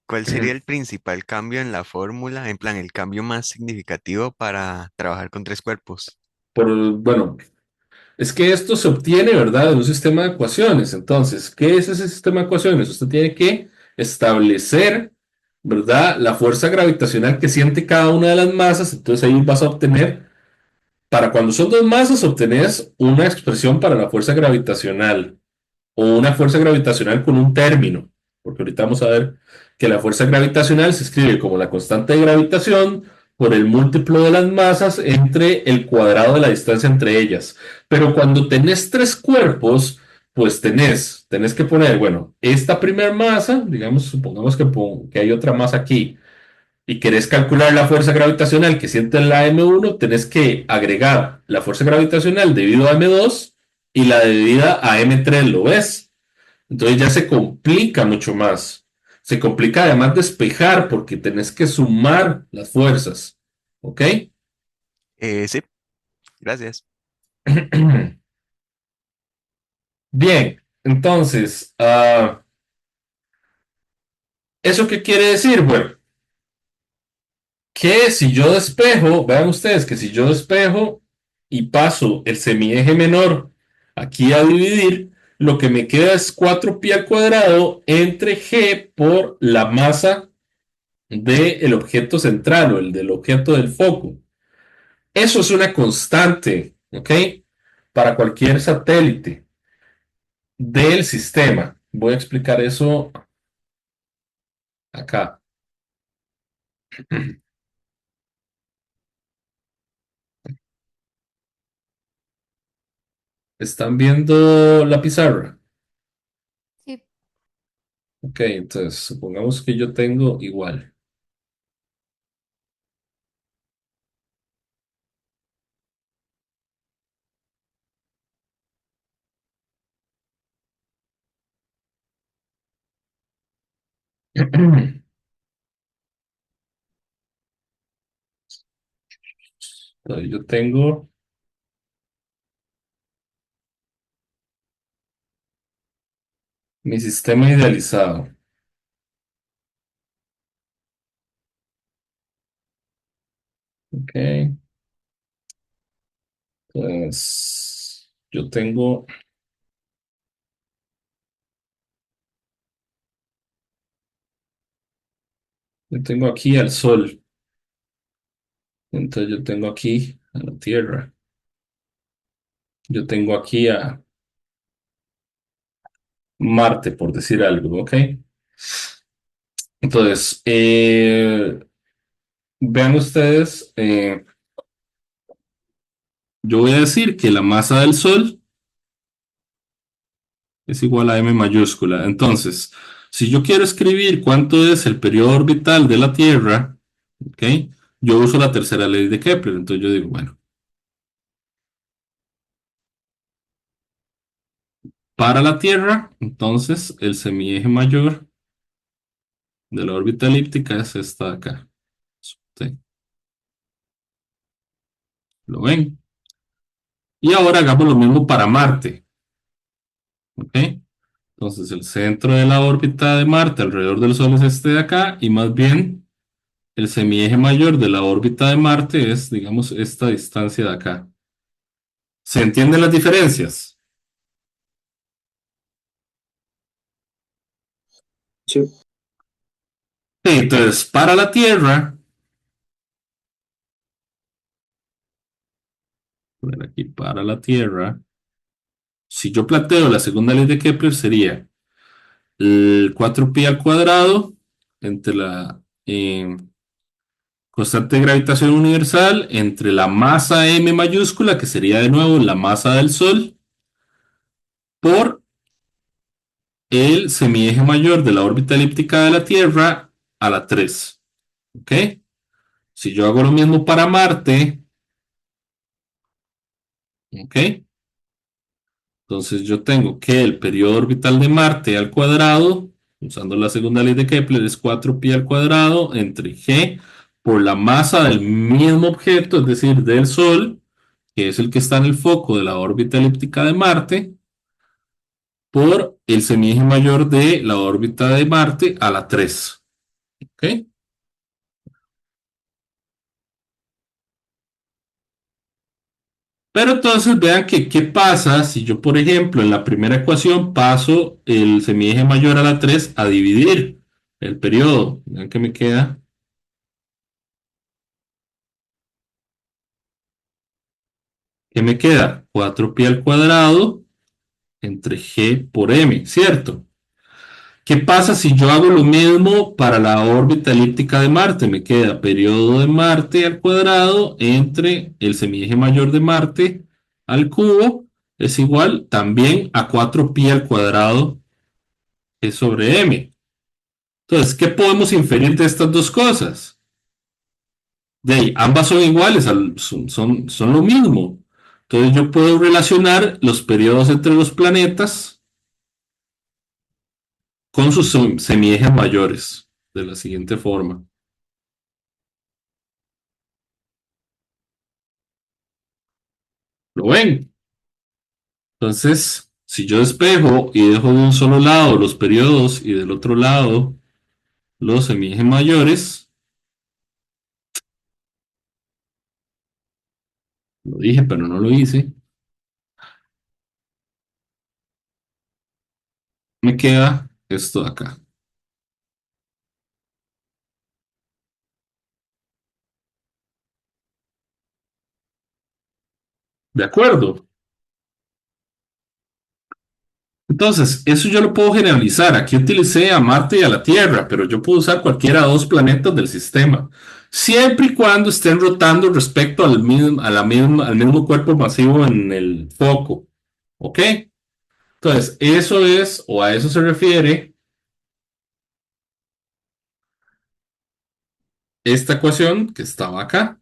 ¿cuál sería el principal cambio en la fórmula? En plan, el cambio más significativo para trabajar con tres cuerpos. Bueno, es que esto se obtiene, ¿verdad?, de un sistema de ecuaciones. Entonces, ¿qué es ese sistema de ecuaciones? Usted tiene que establecer, ¿verdad?, la fuerza gravitacional que siente cada una de las masas. Entonces ahí vas a obtener, para cuando son dos masas, obtenés una expresión para la fuerza gravitacional, o una fuerza gravitacional con un término, porque ahorita vamos a ver que la fuerza gravitacional se escribe como la constante de gravitación por el múltiplo de las masas entre el cuadrado de la distancia entre ellas. Pero cuando tenés tres cuerpos, pues tenés que poner, bueno, esta primera masa, digamos, supongamos que hay otra masa aquí, y querés calcular la fuerza gravitacional que siente la M1, tenés que agregar la fuerza gravitacional debido a M2 y la debida a M3, ¿lo ves? Entonces ya se complica mucho más. Se complica además despejar porque tenés que sumar las fuerzas. ¿Ok? Sí, gracias. Bien, entonces, ¿eso qué quiere decir? Bueno, que si yo despejo, vean ustedes que si yo despejo y paso el semieje menor aquí a dividir, lo que me queda es 4pi al cuadrado entre g por la masa del objeto central o el del objeto del foco. Eso es una constante, ¿ok? Para cualquier satélite del sistema. Voy a explicar eso acá. ¿Están viendo la pizarra? Sí. Ok, entonces supongamos que yo tengo igual. Entonces yo tengo mi sistema idealizado. Ok. Pues yo tengo aquí al Sol. Entonces yo tengo aquí a la Tierra. Yo tengo aquí a Marte, por decir algo, ¿ok? Entonces, vean ustedes, yo voy a decir que la masa del Sol es igual a M mayúscula. Entonces, si yo quiero escribir cuánto es el periodo orbital de la Tierra, ¿ok? Yo uso la tercera ley de Kepler. Entonces yo digo, bueno, para la Tierra, entonces el semieje mayor de la órbita elíptica es esta de acá. ¿Sí? ¿Lo ven? Y ahora hagamos lo mismo para Marte. ¿Ok? Entonces el centro de la órbita de Marte alrededor del Sol es este de acá y más bien el semieje mayor de la órbita de Marte es, digamos, esta distancia de acá. ¿Se entienden las diferencias? Sí, Sí, entonces, para la Tierra, poner aquí para la Tierra, si yo planteo la segunda ley de Kepler sería el 4pi al cuadrado entre la constante de gravitación universal, entre la masa m mayúscula, que sería de nuevo la masa del Sol, por el semieje mayor de la órbita elíptica de la Tierra a la 3. ¿Ok? Si yo hago lo mismo para Marte, ¿ok? Entonces yo tengo que el periodo orbital de Marte al cuadrado, usando la segunda ley de Kepler, es 4pi al cuadrado entre g por la masa del mismo objeto, es decir, del Sol, que es el que está en el foco de la órbita elíptica de Marte, por el semieje mayor de la órbita de Marte a la 3. ¿Ok? Pero entonces vean que qué pasa si yo, por ejemplo, en la primera ecuación paso el semieje mayor a la 3 a dividir el periodo. Vean que me queda. ¿Qué me queda? 4pi al cuadrado entre g por m, ¿cierto? ¿Qué pasa si yo hago lo mismo para la órbita elíptica de Marte? Me queda periodo de Marte al cuadrado entre el semieje mayor de Marte al cubo es igual también a 4pi al cuadrado G sobre m. Entonces, ¿qué podemos inferir de estas dos cosas? De ahí, ambas son iguales, son lo mismo. Entonces yo puedo relacionar los periodos entre los planetas con sus semiejes mayores de la siguiente forma. ¿Lo ven? Entonces, si yo despejo y dejo de un solo lado los periodos y del otro lado los semiejes mayores, lo dije pero no lo hice, me queda esto de acá. ¿De acuerdo? Entonces, eso yo lo puedo generalizar. Aquí utilicé a Marte y a la Tierra, pero yo puedo usar cualquiera de dos planetas del sistema, siempre y cuando estén rotando respecto al mismo cuerpo masivo en el foco. ¿Ok? Entonces, eso es, o a eso se refiere, esta ecuación que estaba acá.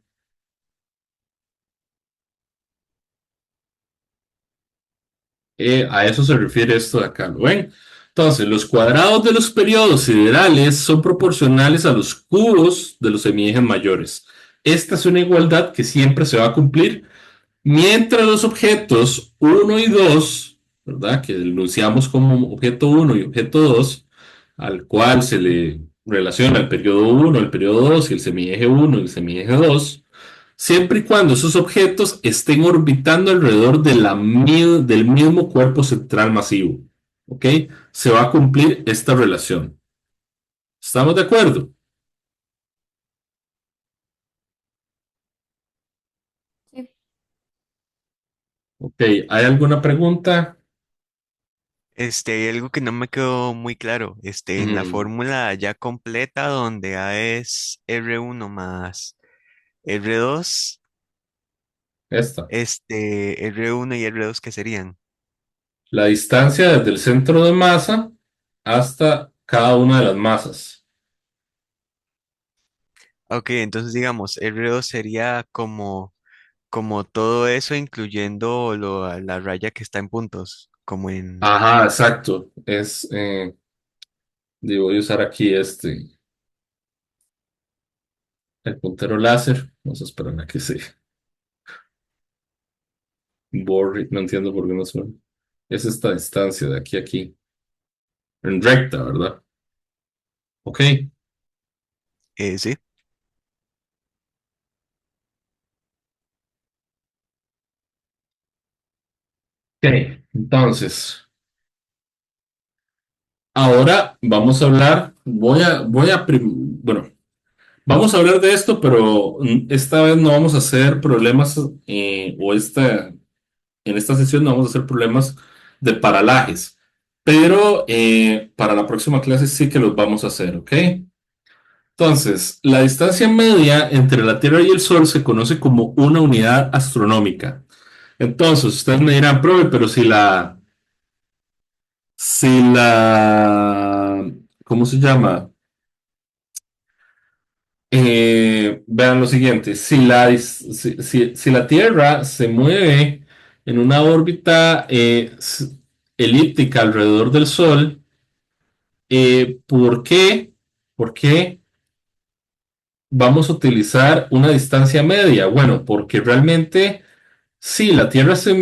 A eso se refiere esto de acá, ¿lo ven? Entonces, los cuadrados de los periodos siderales son proporcionales a los cubos de los semiejes mayores. Esta es una igualdad que siempre se va a cumplir mientras los objetos uno y 2, ¿verdad? Que enunciamos como objeto uno y objeto 2, al cual se le relaciona el periodo uno, el periodo 2 y el semieje uno y el semieje 2, siempre y cuando esos objetos estén orbitando alrededor de del mismo cuerpo central masivo. ¿Ok? Se va a cumplir esta relación. ¿Estamos de acuerdo? Sí. Ok, ¿hay alguna pregunta? Hay algo que no me quedó muy claro. En la Mm, fórmula ya completa donde A es R1 más R2, esta. R1 y R2, ¿qué serían? La distancia desde el centro de masa hasta cada una de las masas. Ok, entonces digamos, R2 sería como todo eso, incluyendo la raya que está en puntos, como en... Ajá, exacto. Voy a usar aquí el puntero láser. Vamos a esperar a que se borre. No entiendo por qué no suena. Es esta distancia de aquí a aquí. En recta, ¿verdad? Ok. Sí. Ok. Entonces, ahora vamos a hablar. Bueno, vamos a hablar de esto, pero esta vez no vamos a hacer problemas, en esta sesión no vamos a hacer problemas de paralajes, pero para la próxima clase sí que los vamos a hacer, ¿ok? Entonces, la distancia media entre la Tierra y el Sol se conoce como una unidad astronómica. Entonces, ustedes me dirán, profe, pero ¿cómo se llama? Vean lo siguiente, si la Tierra se mueve en una órbita elíptica alrededor del Sol, ¿por qué? ¿Por qué vamos a utilizar una distancia media? Bueno, porque realmente sí, la Tierra se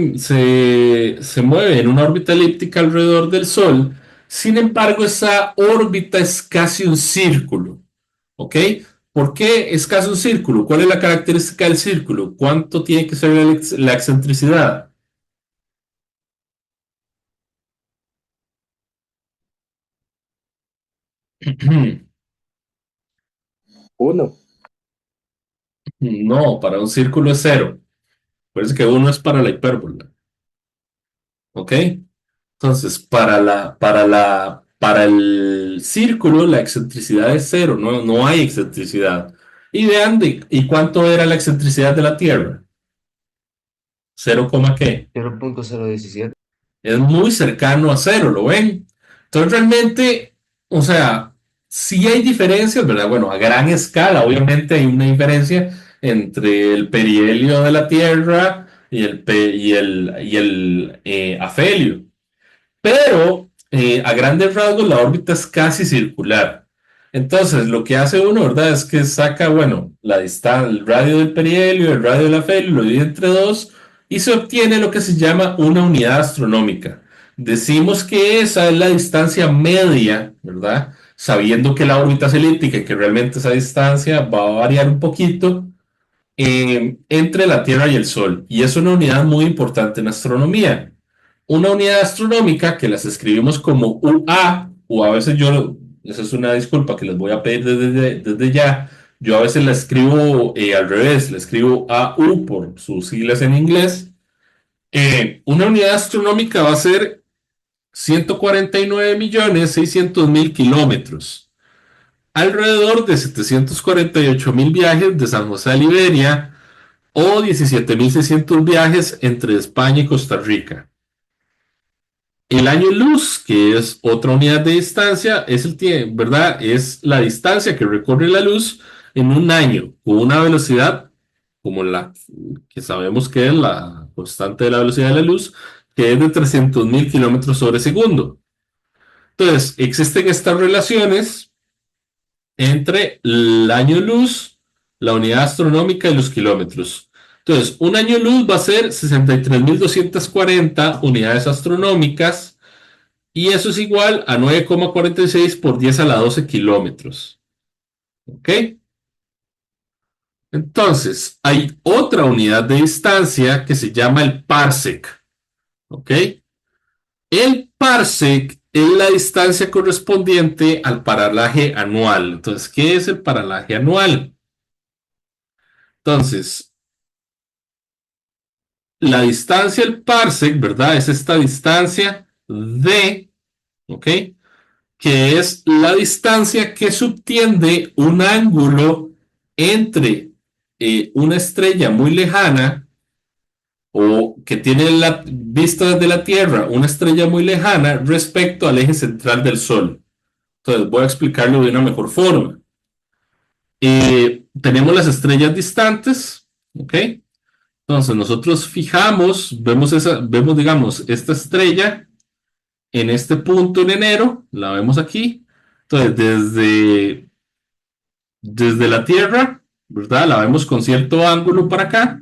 mueve en una órbita elíptica alrededor del Sol, sin embargo, esa órbita es casi un círculo. ¿Ok? ¿Por qué es casi un círculo? ¿Cuál es la característica del círculo? ¿Cuánto tiene que ser la excentricidad? Uno. No, para un círculo es cero. Parece que uno es para la hipérbola. ¿Ok? Entonces, para el círculo, la excentricidad es cero, no, no hay excentricidad. Y vean, ¿y cuánto era la excentricidad de la Tierra? ¿Cero coma qué? 0.017. Es muy cercano a cero, ¿lo ven? Entonces realmente, o sea, sí hay diferencias, ¿verdad? Bueno, a gran escala, obviamente hay una diferencia entre el perihelio de la Tierra y el afelio. Pero a grandes rasgos la órbita es casi circular. Entonces, lo que hace uno, ¿verdad? Es que saca, bueno, la distancia, el radio del perihelio, el radio del afelio, lo divide entre dos y se obtiene lo que se llama una unidad astronómica. Decimos que esa es la distancia media, ¿verdad? Sabiendo que la órbita es elíptica y que realmente esa distancia va a variar un poquito entre la Tierra y el Sol. Y es una unidad muy importante en astronomía. Una unidad astronómica que las escribimos como UA, o a veces esa es una disculpa que les voy a pedir desde ya, yo a veces la escribo al revés, la escribo AU por sus siglas en inglés. Una unidad astronómica va a ser 149.600.000 kilómetros, alrededor de 748.000 viajes de San José a Liberia o 17.600 viajes entre España y Costa Rica. El año luz, que es otra unidad de distancia, es el tiempo, ¿verdad? Es la distancia que recorre la luz en un año con una velocidad como la que sabemos que es la constante de la velocidad de la luz, que es de 300.000 kilómetros sobre segundo. Entonces, existen estas relaciones entre el año luz, la unidad astronómica y los kilómetros. Entonces, un año luz va a ser 63.240 unidades astronómicas y eso es igual a 9,46 por 10 a la 12 kilómetros. ¿Ok? Entonces, hay otra unidad de distancia que se llama el parsec. ¿Ok? El parsec es la distancia correspondiente al paralaje anual. Entonces, ¿qué es el paralaje anual? Entonces, la distancia del parsec, ¿verdad? Es esta distancia d, ¿ok? Que es la distancia que subtiende un ángulo entre una estrella muy lejana o que tiene la vista desde la Tierra, una estrella muy lejana respecto al eje central del Sol. Entonces voy a explicarlo de una mejor forma. Tenemos las estrellas distantes, ¿ok? Entonces nosotros fijamos, vemos, digamos, esta estrella en este punto en enero, la vemos aquí. Entonces desde la Tierra, ¿verdad? La vemos con cierto ángulo para acá.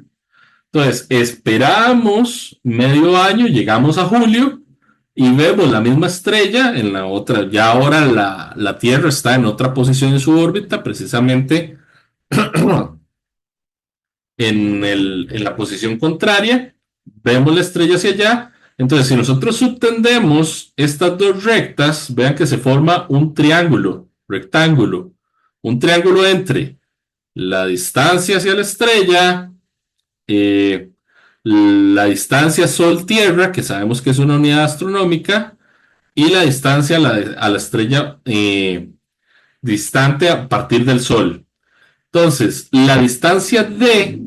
Entonces esperamos medio año, llegamos a julio y vemos la misma estrella en la otra. Ya ahora la Tierra está en otra posición en su órbita, precisamente en la posición contraria. Vemos la estrella hacia allá. Entonces, si nosotros subtendemos estas dos rectas, vean que se forma un triángulo, rectángulo, un triángulo entre la distancia hacia la estrella, eh, la distancia Sol-Tierra, que sabemos que es una unidad astronómica, y la distancia a la estrella distante a partir del Sol. Entonces, la distancia D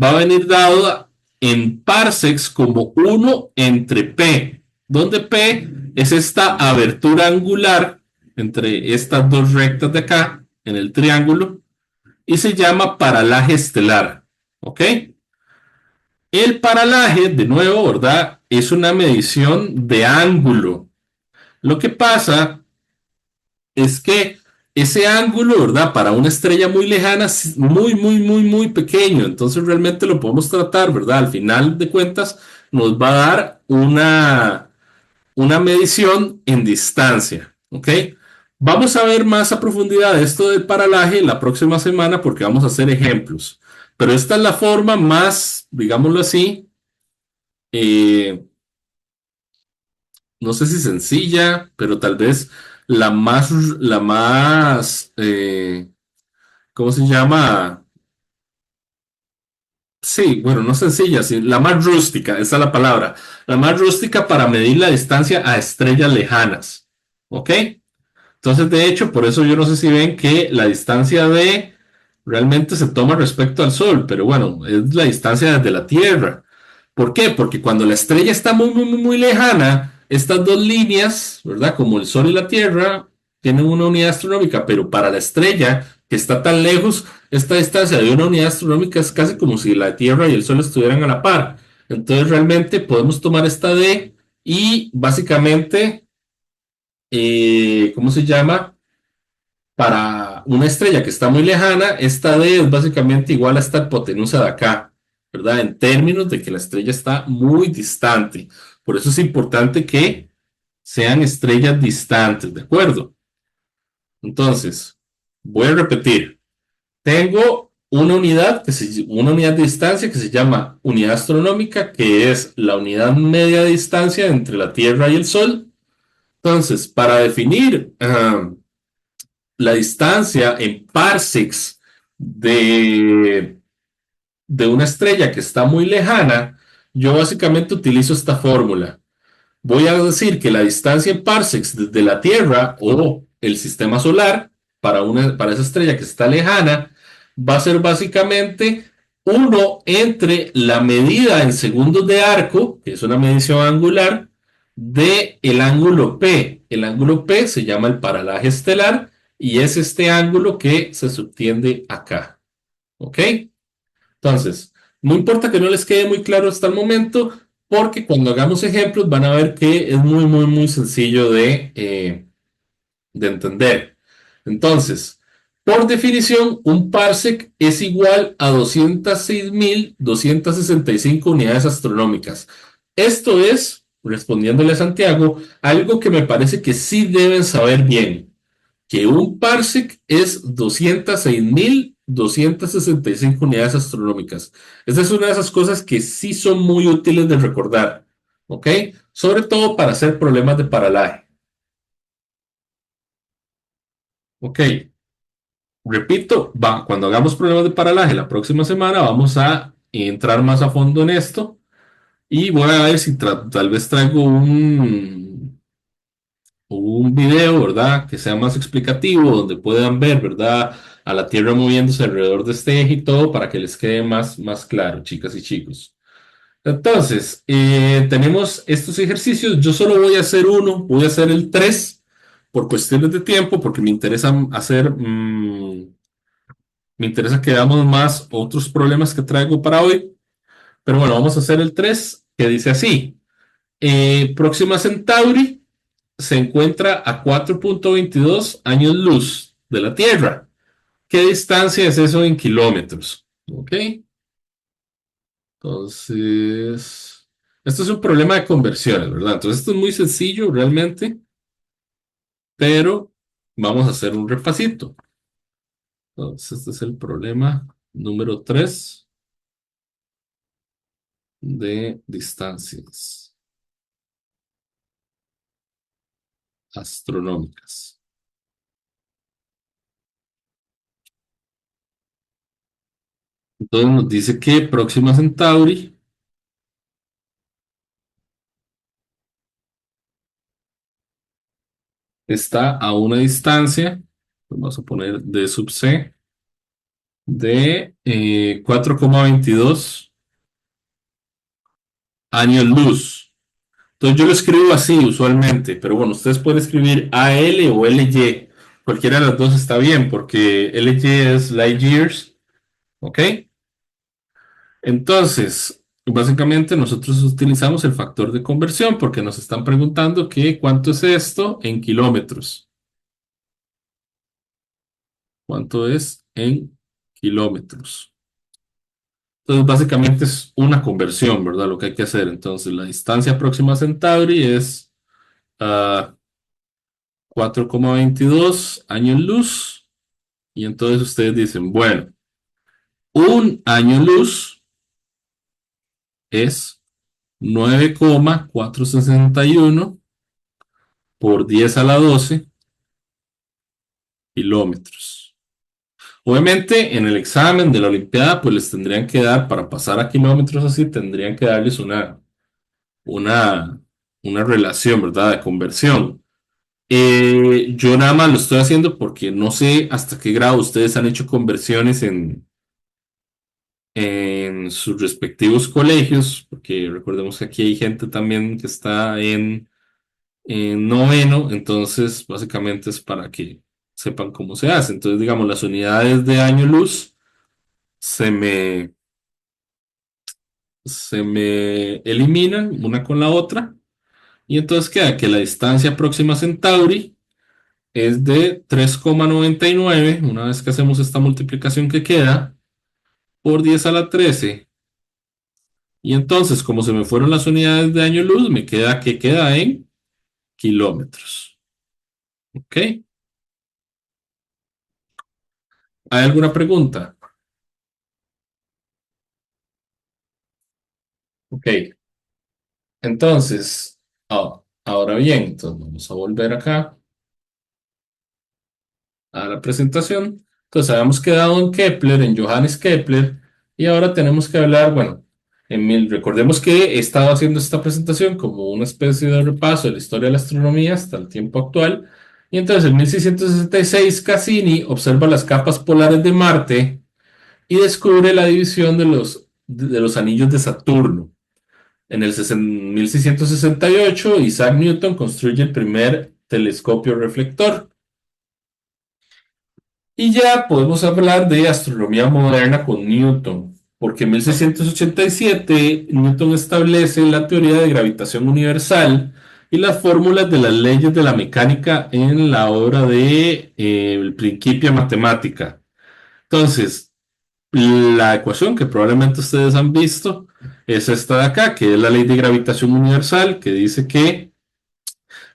va a venir dada en parsecs como 1 entre P, donde P es esta abertura angular entre estas dos rectas de acá, en el triángulo, y se llama paralaje estelar. ¿Ok? El paralaje, de nuevo, ¿verdad? Es una medición de ángulo. Lo que pasa es que ese ángulo, ¿verdad? Para una estrella muy lejana es muy, muy, muy, muy pequeño. Entonces realmente lo podemos tratar, ¿verdad? Al final de cuentas nos va a dar una medición en distancia, ¿ok? Vamos a ver más a profundidad esto del paralaje la próxima semana porque vamos a hacer ejemplos. Pero esta es la forma más, digámoslo así, eh, no sé si sencilla, pero tal vez la más, ¿cómo se llama? Sí, bueno, no sencilla, sí, la más rústica, esa es la palabra, la más rústica para medir la distancia a estrellas lejanas, ¿ok? Entonces, de hecho, por eso yo no sé si ven que la distancia D realmente se toma respecto al Sol, pero bueno, es la distancia desde la Tierra. ¿Por qué? Porque cuando la estrella está muy, muy, muy, muy lejana, estas dos líneas, ¿verdad? Como el Sol y la Tierra, tienen una unidad astronómica, pero para la estrella que está tan lejos, esta distancia de una unidad astronómica es casi como si la Tierra y el Sol estuvieran a la par. Entonces, realmente podemos tomar esta D y básicamente, ¿cómo se llama? Para una estrella que está muy lejana, esta D es básicamente igual a esta hipotenusa de acá, ¿verdad? En términos de que la estrella está muy distante. Por eso es importante que sean estrellas distantes, ¿de acuerdo? Entonces, voy a repetir. Tengo una unidad de distancia que se llama unidad astronómica, que es la unidad media de distancia entre la Tierra y el Sol. Entonces, para definir la distancia en parsecs de una estrella que está muy lejana, yo básicamente utilizo esta fórmula. Voy a decir que la distancia en parsecs desde la Tierra o el sistema solar para esa estrella que está lejana va a ser básicamente 1 entre la medida en segundos de arco, que es una medición angular, de el ángulo P. El ángulo P se llama el paralaje estelar y es este ángulo que se subtiende acá. ¿Ok? Entonces, no importa que no les quede muy claro hasta el momento, porque cuando hagamos ejemplos van a ver que es muy, muy, muy sencillo de entender. Entonces, Por definición, un parsec es igual a 206.265 unidades astronómicas. Esto es, respondiéndole a Santiago, algo que me parece que sí deben saber bien, que un parsec es 206.265 unidades astronómicas. Esa es una de esas cosas que sí son muy útiles de recordar, ¿ok? Sobre todo para hacer problemas de paralaje. Ok, repito, cuando hagamos problemas de paralaje la próxima semana vamos a entrar más a fondo en esto y voy a ver si tal vez traigo un video, ¿verdad? Que sea más explicativo, donde puedan ver, ¿verdad? A la Tierra moviéndose alrededor de este eje y todo para que les quede más claro, chicas y chicos. Entonces, tenemos estos ejercicios. Yo solo voy a hacer uno, voy a hacer el 3 por cuestiones de tiempo, porque me interesa hacer, me interesa que veamos más otros problemas que traigo para hoy. Pero bueno, vamos a hacer el 3 que dice así. Próxima Centauri se encuentra a 4.22 años luz de la Tierra. ¿Qué distancia es eso en kilómetros? ¿Ok? Entonces, esto es un problema de conversiones, ¿verdad? Entonces, esto es muy sencillo realmente, pero vamos a hacer un repasito. Entonces, este es el problema número 3 de distancias astronómicas. Entonces, nos dice que Próxima Centauri está a una distancia, vamos a poner D sub C, de 4,22 años luz. Entonces yo lo escribo así usualmente, pero bueno, ustedes pueden escribir AL o LY. Cualquiera de las dos está bien, porque LY es light years, ¿ok? Entonces, básicamente nosotros utilizamos el factor de conversión porque nos están preguntando que cuánto es esto en kilómetros. ¿Cuánto es en kilómetros? Entonces, básicamente es una conversión, ¿verdad? Lo que hay que hacer. Entonces, la distancia próxima a Centauri es 4,22 años luz. Y entonces ustedes dicen, bueno, un año luz es 9,461 por 10 a la 12 kilómetros. Obviamente, en el examen de la Olimpiada, pues les tendrían que dar, para pasar a kilómetros así, tendrían que darles una, una relación, ¿verdad? De conversión. Yo nada más lo estoy haciendo porque no sé hasta qué grado ustedes han hecho conversiones en sus respectivos colegios, porque recordemos que aquí hay gente también que está en noveno, entonces básicamente es para que sepan cómo se hace. Entonces, digamos, las unidades de año luz se me, se me eliminan una con la otra, y entonces queda que la distancia próxima a Centauri es de 3,99, una vez que hacemos esta multiplicación que queda, por 10 a la 13. Y entonces, como se me fueron las unidades de año luz, me queda que queda en kilómetros. ¿Ok? ¿Hay alguna pregunta? Ok. Entonces, ahora bien, entonces vamos a volver acá a la presentación. Entonces, habíamos quedado en Kepler, en Johannes Kepler, y ahora tenemos que hablar, bueno, recordemos que he estado haciendo esta presentación como una especie de repaso de la historia de la astronomía hasta el tiempo actual. Y entonces, en 1666, Cassini observa las capas polares de Marte y descubre la división de los anillos de Saturno. En el 1668, Isaac Newton construye el primer telescopio reflector. Y ya podemos hablar de astronomía moderna con Newton, porque en 1687 Newton establece la teoría de gravitación universal, y las fórmulas de las leyes de la mecánica en la obra de el Principia Mathematica. Entonces, la ecuación que probablemente ustedes han visto es esta de acá, que es la ley de gravitación universal, que dice que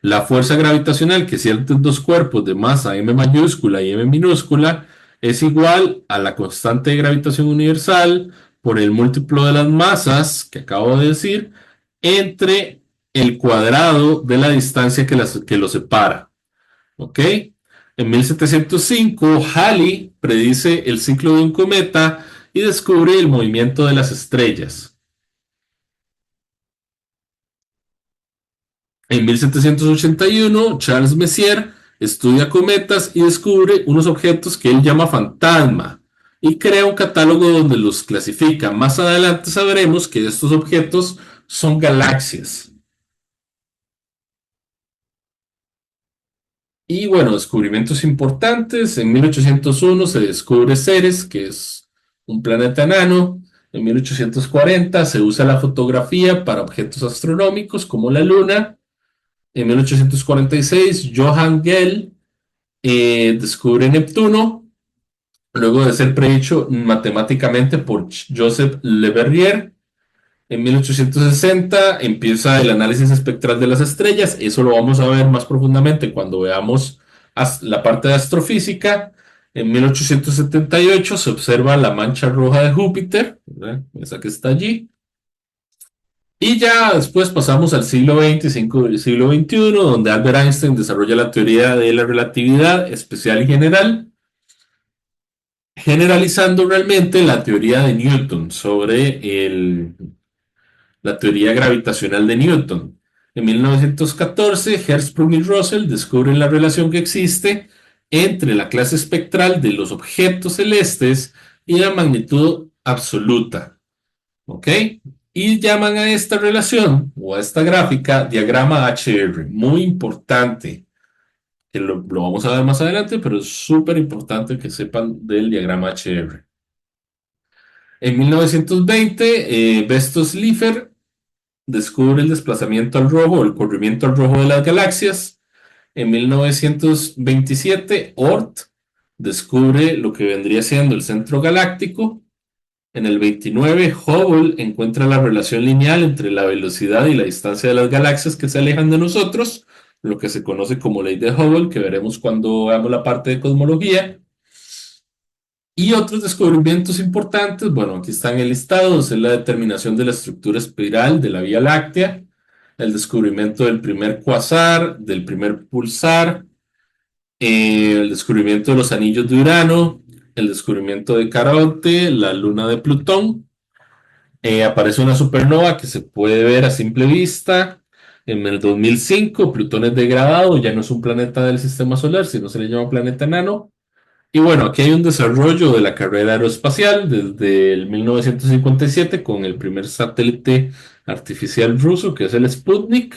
la fuerza gravitacional que sienten dos cuerpos de masa m mayúscula y m minúscula es igual a la constante de gravitación universal por el múltiplo de las masas que acabo de decir entre el cuadrado de la distancia que los separa. ¿Ok? En 1705, Halley predice el ciclo de un cometa y descubre el movimiento de las estrellas. En 1781, Charles Messier estudia cometas y descubre unos objetos que él llama fantasma y crea un catálogo donde los clasifica. Más adelante sabremos que estos objetos son galaxias. Y bueno, descubrimientos importantes. En 1801 se descubre Ceres, que es un planeta enano. En 1840 se usa la fotografía para objetos astronómicos como la Luna. En 1846, Johann Gell descubre Neptuno, luego de ser predicho matemáticamente por Joseph Le Verrier. En 1860 empieza el análisis espectral de las estrellas. Eso lo vamos a ver más profundamente cuando veamos la parte de astrofísica. En 1878 se observa la mancha roja de Júpiter, ¿verdad? Esa que está allí. Y ya después pasamos al siglo XXV y siglo XXI, donde Albert Einstein desarrolla la teoría de la relatividad especial y general, generalizando realmente la teoría de Newton sobre la teoría gravitacional de Newton. En 1914, Hertzsprung y Russell descubren la relación que existe entre la clase espectral de los objetos celestes y la magnitud absoluta. ¿Ok? Y llaman a esta relación o a esta gráfica diagrama HR. Muy importante, que lo vamos a ver más adelante, pero es súper importante que sepan del diagrama HR. En 1920, Besto Slipher descubre el desplazamiento al rojo o el corrimiento al rojo de las galaxias. En 1927, Oort descubre lo que vendría siendo el centro galáctico. En el 29, Hubble encuentra la relación lineal entre la velocidad y la distancia de las galaxias que se alejan de nosotros, lo que se conoce como ley de Hubble, que veremos cuando veamos la parte de cosmología. Y otros descubrimientos importantes, bueno, aquí están enlistados, es la determinación de la estructura espiral de la Vía Láctea, el descubrimiento del primer cuasar, del primer pulsar, el descubrimiento de los anillos de Urano, el descubrimiento de Caronte, la luna de Plutón. Aparece una supernova que se puede ver a simple vista. En el 2005, Plutón es degradado, ya no es un planeta del sistema solar, sino se le llama planeta enano. Y bueno, aquí hay un desarrollo de la carrera aeroespacial desde el 1957 con el primer satélite artificial ruso, que es el Sputnik,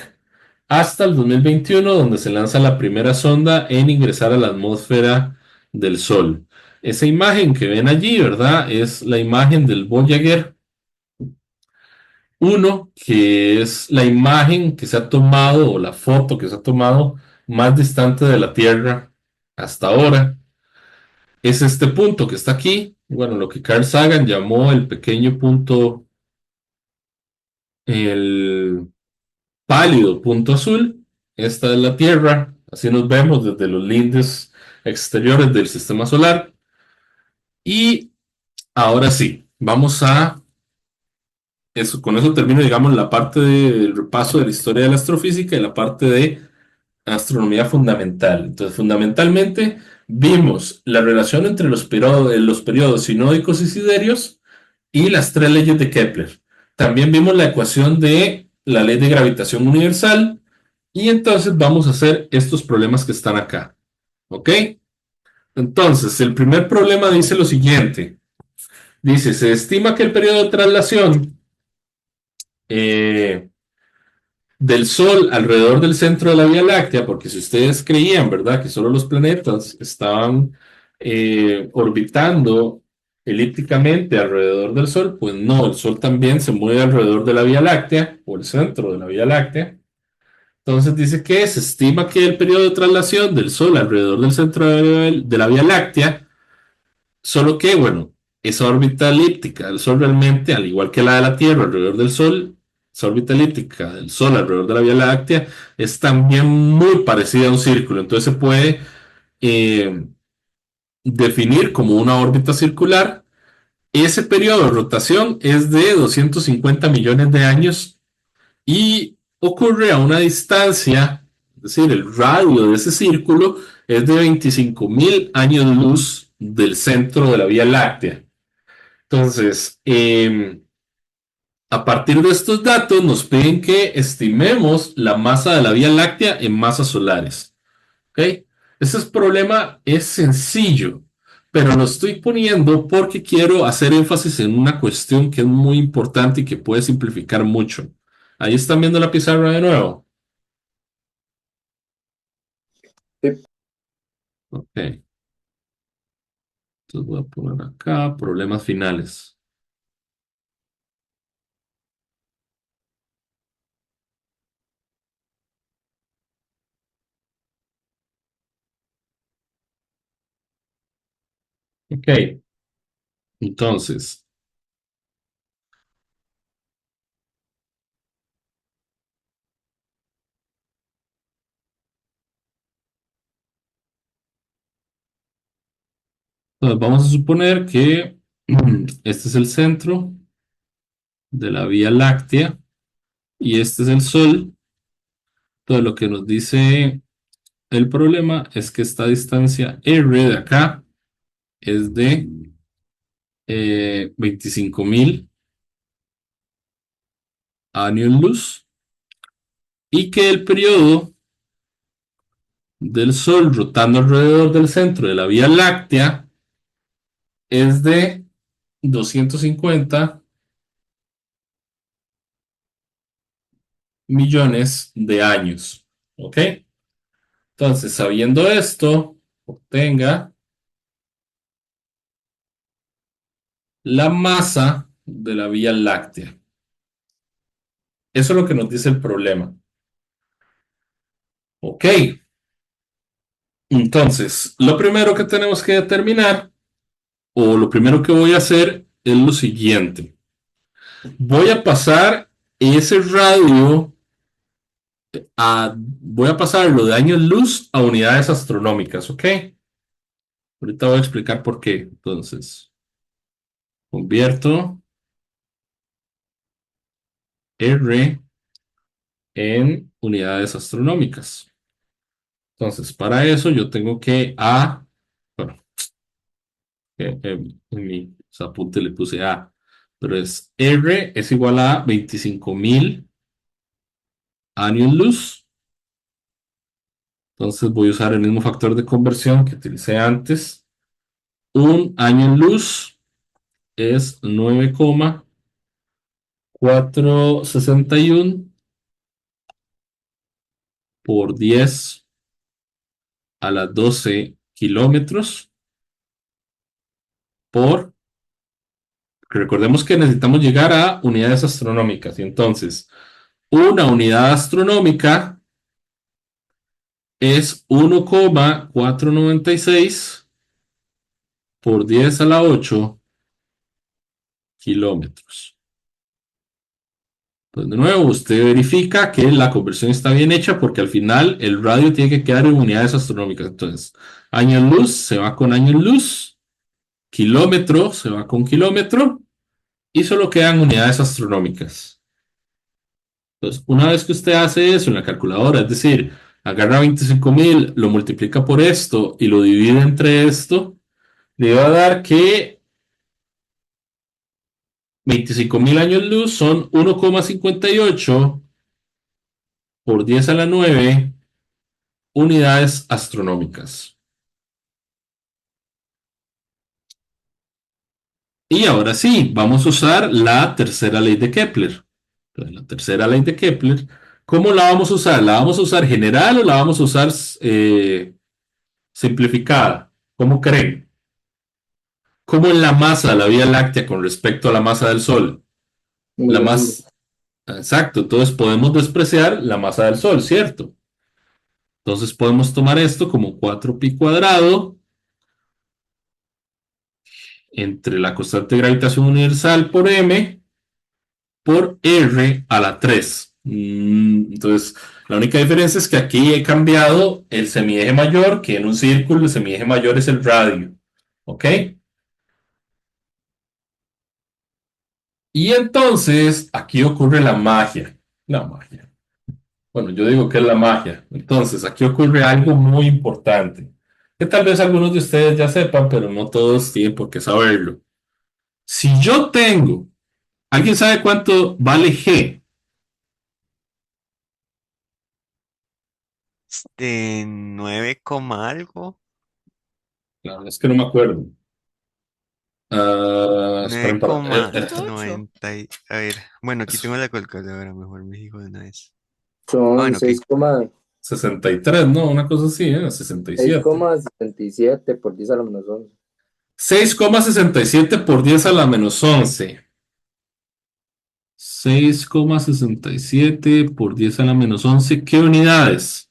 hasta el 2021, donde se lanza la primera sonda en ingresar a la atmósfera del Sol. Esa imagen que ven allí, ¿verdad? Es la imagen del Voyager 1, que es la imagen que se ha tomado o la foto que se ha tomado más distante de la Tierra hasta ahora. Es este punto que está aquí, bueno, lo que Carl Sagan llamó el pequeño punto, el pálido punto azul. Esta es la Tierra, así nos vemos desde los lindes exteriores del sistema solar. Y ahora sí, vamos a eso, con eso termino, digamos, la parte del repaso de la historia de la astrofísica y la parte de astronomía fundamental. Entonces, fundamentalmente, vimos la relación entre los periodos sinódicos y siderios y las tres leyes de Kepler. También vimos la ecuación de la ley de gravitación universal y entonces vamos a hacer estos problemas que están acá. ¿Ok? Entonces, el primer problema dice lo siguiente. Dice, se estima que el periodo de traslación del Sol alrededor del centro de la Vía Láctea, porque si ustedes creían, ¿verdad?, que solo los planetas estaban orbitando elípticamente alrededor del Sol, pues no, el Sol también se mueve alrededor de la Vía Láctea, o el centro de la Vía Láctea. Entonces dice que se estima que el periodo de traslación del Sol alrededor del centro de la Vía Láctea, solo que, bueno, esa órbita elíptica del Sol realmente, al igual que la de la Tierra alrededor del Sol, esa órbita elíptica del Sol alrededor de la Vía Láctea es también muy parecida a un círculo. Entonces se puede eh, definir como una órbita circular. Ese periodo de rotación es de 250 millones de años y ocurre a una distancia, es decir, el radio de ese círculo es de 25.000 años luz del centro de la Vía Láctea. Entonces, a partir de estos datos nos piden que estimemos la masa de la Vía Láctea en masas solares. ¿Ok? Ese problema es sencillo, pero lo estoy poniendo porque quiero hacer énfasis en una cuestión que es muy importante y que puede simplificar mucho. Ahí están viendo la pizarra de nuevo. Sí. Ok. Entonces voy a poner acá problemas finales. Ok. Entonces, vamos a suponer que este es el centro de la Vía Láctea y este es el Sol. Todo lo que nos dice el problema es que esta distancia R de acá es de 25.000 años luz y que el periodo del Sol rotando alrededor del centro de la Vía Láctea es de 250 millones de años. ¿Ok? Entonces, sabiendo esto, obtenga la masa de la Vía Láctea. Eso es lo que nos dice el problema. Ok. Entonces, lo primero que tenemos que determinar, o lo primero que voy a hacer, es lo siguiente. Voy a pasar ese radio voy a pasarlo de años luz a unidades astronómicas, ¿ok? Ahorita voy a explicar por qué. Entonces, convierto R en unidades astronómicas. Entonces, para eso yo tengo que bueno, en mi apunte le puse A, pero es R es igual a 25.000 años luz. Entonces voy a usar el mismo factor de conversión que utilicé antes. Un año luz es 9,461 por 10 a la 12 kilómetros por... Recordemos que necesitamos llegar a unidades astronómicas y entonces una unidad astronómica es 1,496 por 10 a la 8 kilómetros. Pues de nuevo, usted verifica que la conversión está bien hecha porque al final el radio tiene que quedar en unidades astronómicas. Entonces, año luz se va con año luz, kilómetro se va con kilómetro y solo quedan unidades astronómicas. Entonces, una vez que usted hace eso en la calculadora, es decir, agarra 25.000, lo multiplica por esto y lo divide entre esto, le va a dar que 25.000 años luz son 1,58 por 10 a la 9 unidades astronómicas. Y ahora sí, vamos a usar la tercera ley de Kepler. Entonces, la tercera ley de Kepler, ¿cómo la vamos a usar? ¿La vamos a usar general o la vamos a usar simplificada? ¿Cómo creen? ¿Cómo es la masa de la Vía Láctea con respecto a la masa del Sol? Muy La grande. más Exacto, entonces podemos despreciar la masa del Sol, ¿cierto? Entonces podemos tomar esto como 4pi cuadrado entre la constante de gravitación universal por m por r a la 3. Entonces, la única diferencia es que aquí he cambiado el semieje mayor, que en un círculo el semieje mayor es el radio. ¿Ok? Y entonces aquí ocurre la magia. La magia. Bueno, yo digo que es la magia. Entonces, aquí ocurre algo muy importante, que tal vez algunos de ustedes ya sepan, pero no todos tienen por qué saberlo. Si yo tengo, ¿alguien sabe cuánto vale G? 9 coma algo. Claro, es que no me acuerdo. nueve Esperen coma Punto ocho. noventa y- A ver, bueno, aquí tengo la calculadora, mejor me digo de una vez. Son Bueno, ¿qué? 63, ¿no? Una cosa así, 67. 6,67 por 10 a la menos 11. 6,67 por 10 a la menos 11. 6,67 por 10 a la menos 11. ¿Qué unidades?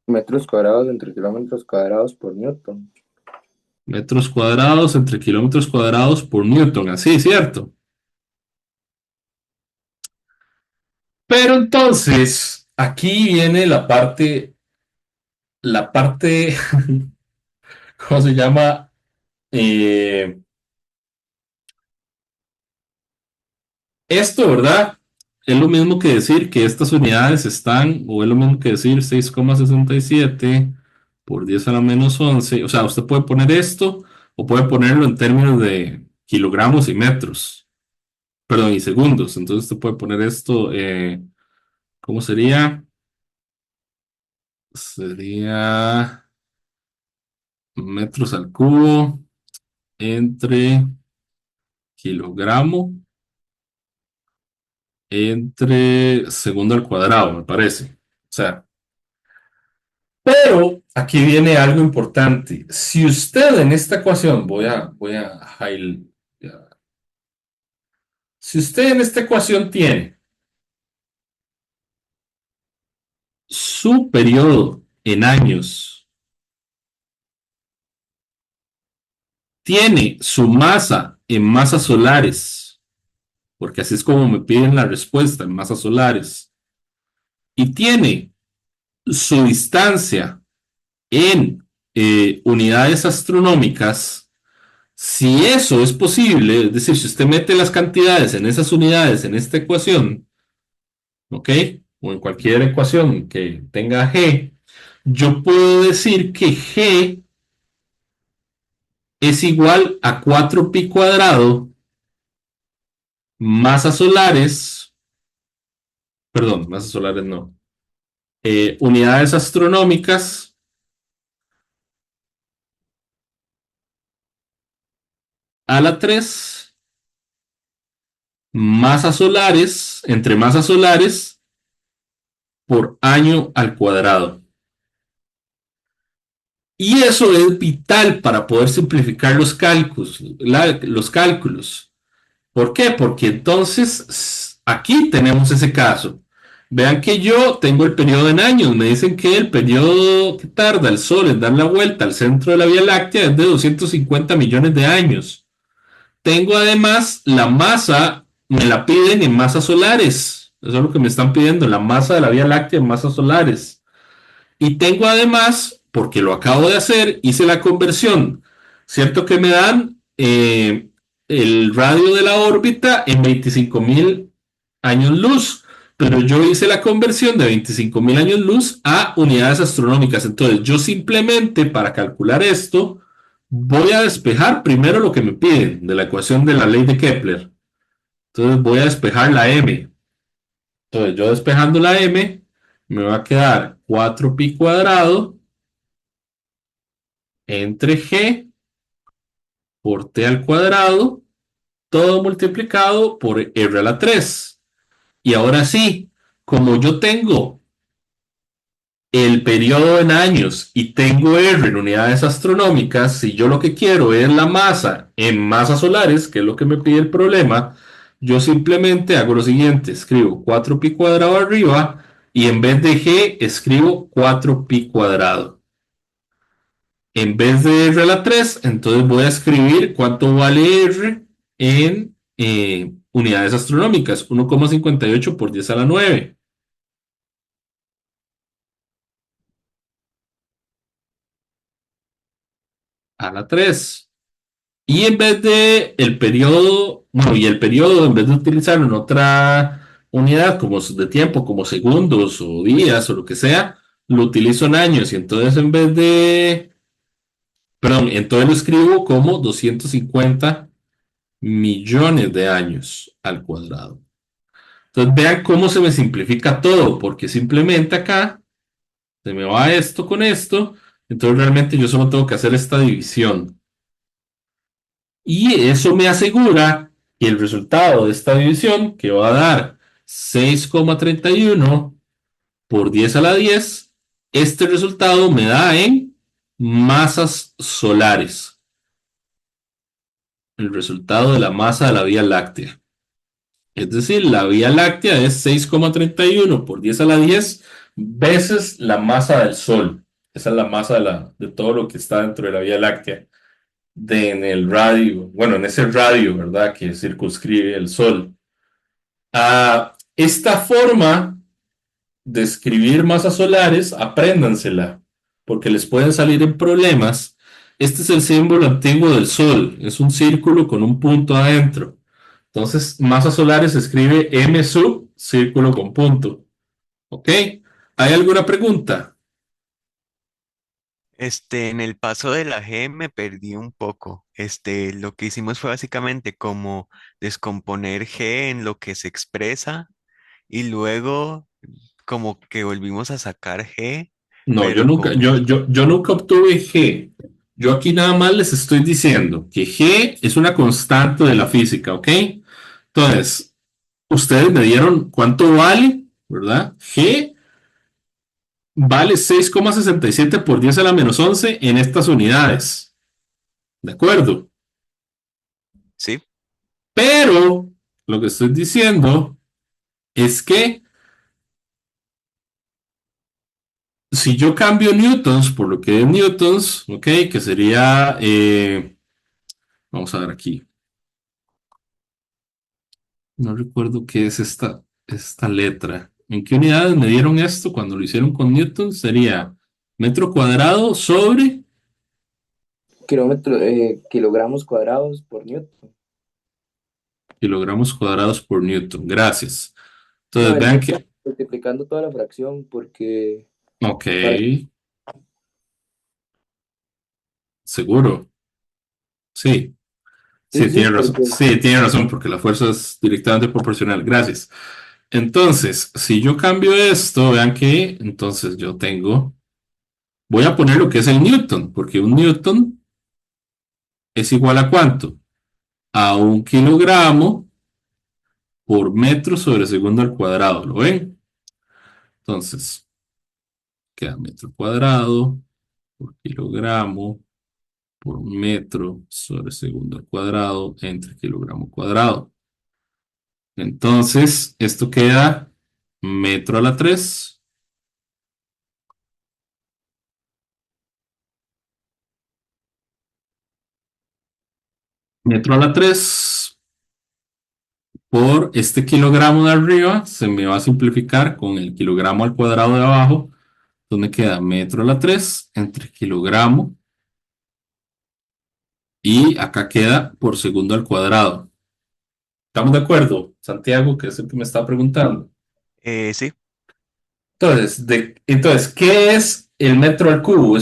Metros cuadrados entre kilómetros cuadrados por newton. Metros cuadrados entre kilómetros cuadrados por newton. Así, ¿cierto? Pero entonces, aquí viene la parte, ¿cómo se llama? Eh, Esto, ¿verdad? Es lo mismo que decir que estas unidades están, o es lo mismo que decir 6,67 por 10 a la menos 11. O sea, usted puede poner esto o puede ponerlo en términos de kilogramos y metros, perdón, y segundos. Entonces usted puede poner esto, ¿cómo sería? Sería metros al cubo entre kilogramo entre segundo al cuadrado, me parece. O sea, pero aquí viene algo importante. Si usted en esta ecuación, si usted en esta ecuación tiene su periodo en años, tiene su masa en masas solares, porque así es como me piden la respuesta en masas solares, y tiene su distancia en unidades astronómicas. Si eso es posible, es decir, si usted mete las cantidades en esas unidades en esta ecuación, ¿ok? O en cualquier ecuación que tenga G, yo puedo decir que G es igual a 4pi cuadrado masas solares, perdón, masas solares no, unidades astronómicas a la 3 masas solares, entre masas solares por año al cuadrado. Y eso es vital para poder simplificar los cálculos. ¿Por qué? Porque entonces aquí tenemos ese caso. Vean que yo tengo el periodo en años. Me dicen que el periodo que tarda el Sol en dar la vuelta al centro de la Vía Láctea es de 250 millones de años. Tengo además la masa, me la piden en masas solares. Eso es lo que me están pidiendo, la masa de la Vía Láctea en masas solares. Y tengo además, porque lo acabo de hacer, hice la conversión. Cierto que me dan el radio de la órbita en 25.000 años luz, pero yo hice la conversión de 25.000 años luz a unidades astronómicas. Entonces yo simplemente para calcular esto voy a despejar primero lo que me piden de la ecuación de la ley de Kepler. Entonces voy a despejar la m. Entonces yo despejando la m me va a quedar 4pi cuadrado entre g por t al cuadrado, todo multiplicado por r a la 3. Y ahora sí, como yo tengo el periodo en años y tengo r en unidades astronómicas, si yo lo que quiero es la masa en masas solares, que es lo que me pide el problema, yo simplemente hago lo siguiente, escribo 4pi cuadrado arriba y en vez de g escribo 4pi cuadrado. En vez de r a la 3, entonces voy a escribir cuánto vale r en unidades astronómicas, 1,58 por 10 a la 9 a la 3. Y en vez de el periodo, no, y el periodo, en vez de utilizarlo en otra unidad como de tiempo, como segundos o días o lo que sea, lo utilizo en años. Y entonces en vez de, perdón, entonces lo escribo como 250 millones de años al cuadrado. Entonces vean cómo se me simplifica todo, porque simplemente acá se me va esto con esto. Entonces realmente yo solo tengo que hacer esta división. Y eso me asegura que el resultado de esta división, que va a dar 6,31 por 10 a la 10, este resultado me da en masas solares. El resultado de la masa de la Vía Láctea. Es decir, la Vía Láctea es 6,31 por 10 a la 10 veces la masa del Sol. Esa es la masa de todo lo que está dentro de la Vía Láctea. En el radio, bueno, en ese radio, ¿verdad? Que circunscribe el Sol. Esta forma de escribir masas solares, apréndansela, porque les pueden salir en problemas. Este es el símbolo antiguo del Sol, es un círculo con un punto adentro. Entonces, masa solar se escribe M sub, círculo con punto. ¿Ok? ¿Hay alguna pregunta? En el paso de la G me perdí un poco. Lo que hicimos fue básicamente como descomponer G en lo que se expresa y luego como que volvimos a sacar G, No, yo pero nunca, con... yo nunca obtuve G. Yo aquí nada más les estoy diciendo que G es una constante de la física, ¿ok? Entonces, ustedes me dieron cuánto vale, ¿verdad? G vale 6,67 por 10 a la menos 11 en estas unidades, ¿de acuerdo? Sí, Pero lo que estoy diciendo es que si yo cambio newtons por lo que es newtons, ¿ok? Que sería, vamos a ver aquí. No recuerdo qué es esta letra. ¿En qué unidades me dieron esto cuando lo hicieron con Newton? Sería metro cuadrado sobre Kilogramos cuadrados por Newton. kilogramos cuadrados por Newton. Gracias. No, Entonces el vean metro que, multiplicando toda la fracción porque ok, para seguro. Sí, sí, sí, tiene razón. porque Sí, tiene razón porque la fuerza es directamente proporcional. Gracias. Entonces, si yo cambio esto, vean que entonces yo tengo, voy a poner lo que es el Newton, porque un Newton es igual a ¿cuánto? A un kilogramo por metro sobre segundo al cuadrado. ¿Lo ven? Entonces, queda metro cuadrado por kilogramo por metro sobre segundo al cuadrado entre kilogramo cuadrado. Entonces, esto queda metro a la 3 metro a la 3 por este kilogramo de arriba, se me va a simplificar con el kilogramo al cuadrado de abajo, donde queda metro a la 3 entre kilogramo y acá queda por segundo al cuadrado. ¿Estamos de acuerdo, Santiago, que es el que me está preguntando? sí, Entonces, ¿qué es el metro al cubo?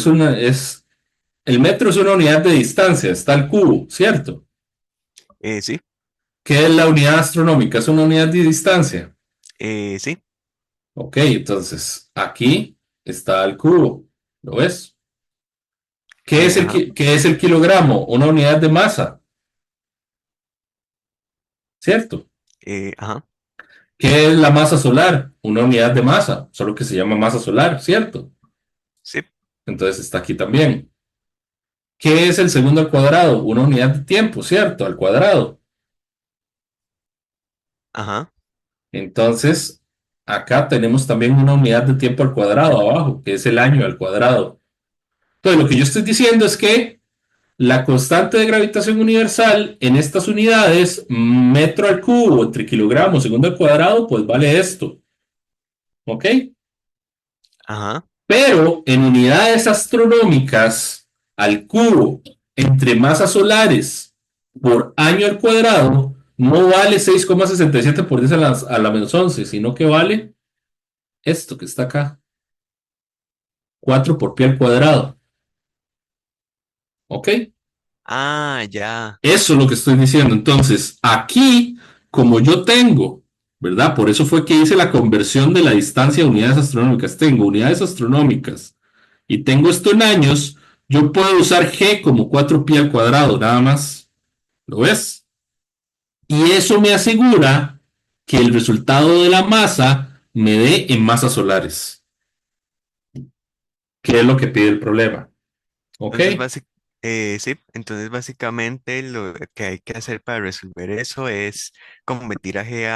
El metro es una unidad de distancia, está el cubo, ¿cierto? sí, ¿Qué es la unidad astronómica? Es una unidad de distancia. sí, Ok, entonces, aquí está el cubo, ¿lo ves? ajá, ¿Qué es el kilogramo? Una unidad de masa, ¿cierto? ajá, ¿Qué es la masa solar? Una unidad de masa, solo que se llama masa solar, ¿cierto? sí, Entonces está aquí también. ¿Qué es el segundo al cuadrado? Una unidad de tiempo, ¿cierto? Al cuadrado. Ajá. Entonces, acá tenemos también una unidad de tiempo al cuadrado abajo, que es el año al cuadrado. Entonces, lo que yo estoy diciendo es que la constante de gravitación universal en estas unidades, metro al cubo entre kilogramos segundo al cuadrado, pues vale esto. ¿Ok? Ajá. Pero en unidades astronómicas al cubo entre masas solares por año al cuadrado, no vale 6,67 por 10 a la menos 11, sino que vale esto que está acá, 4 por pi al cuadrado. ¿Ok? Ah, ya. Eso es lo que estoy diciendo. Entonces, aquí, como yo tengo, ¿verdad? Por eso fue que hice la conversión de la distancia a unidades astronómicas. Tengo unidades astronómicas y tengo esto en años, yo puedo usar g como 4 pi al cuadrado, nada más. ¿Lo ves? Y eso me asegura que el resultado de la masa me dé en masas solares, que es lo que pide el problema. ¿Ok? Entonces, sí, entonces básicamente lo que hay que hacer para resolver eso es convertir a G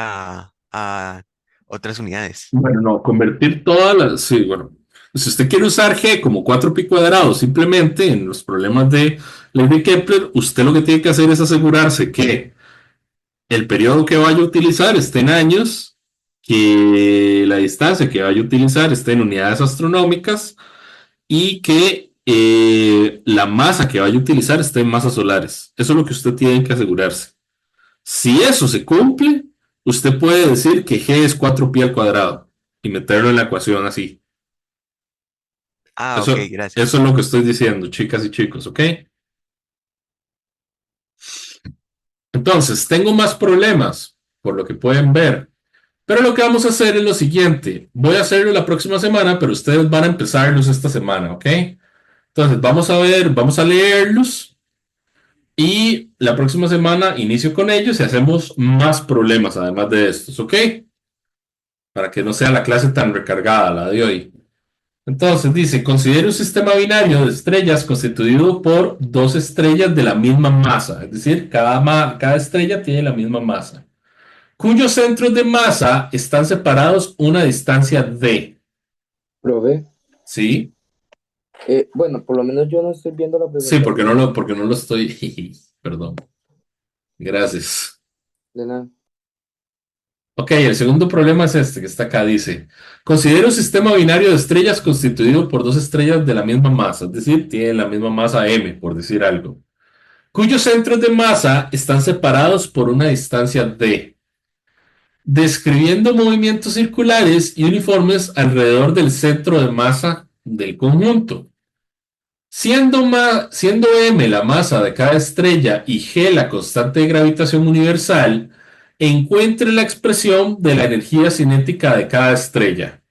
a otras unidades. Bueno, no, convertir todas las. Sí, bueno. Si usted quiere usar g como 4 pi cuadrado simplemente en los problemas de ley de Kepler, usted lo que tiene que hacer es asegurarse que el periodo que vaya a utilizar esté en años, que la distancia que vaya a utilizar esté en unidades astronómicas y que la masa que vaya a utilizar esté en masas solares. Eso es lo que usted tiene que asegurarse. Si eso se cumple, usted puede decir que g es 4 pi al cuadrado y meterlo en la ecuación así. Ah, ok, Eso gracias. es lo que estoy diciendo, chicas y chicos, ¿ok? Entonces, tengo más problemas, por lo que pueden ver. Pero lo que vamos a hacer es lo siguiente. Voy a hacerlo la próxima semana, pero ustedes van a empezarlos esta semana, ¿ok? Entonces, vamos a ver, vamos a leerlos y la próxima semana inicio con ellos y hacemos más problemas además de estos, ¿ok? Para que no sea la clase tan recargada la de hoy. Entonces dice, considere un sistema binario de estrellas constituido por dos estrellas de la misma masa, es decir, cada estrella tiene la misma masa, cuyos centros de masa están separados una distancia d. Profe, ¿Sí? bueno, por lo menos yo no estoy viendo la Sí, presentación porque no lo estoy. Perdón. Gracias. de nada. Ok, el segundo problema es este que está acá. Dice, considera un sistema binario de estrellas constituido por dos estrellas de la misma masa, es decir, tienen la misma masa m, por decir algo, cuyos centros de masa están separados por una distancia d, describiendo movimientos circulares y uniformes alrededor del centro de masa del conjunto. Siendo m la masa de cada estrella y g la constante de gravitación universal, encuentre la expresión de la energía cinética de cada estrella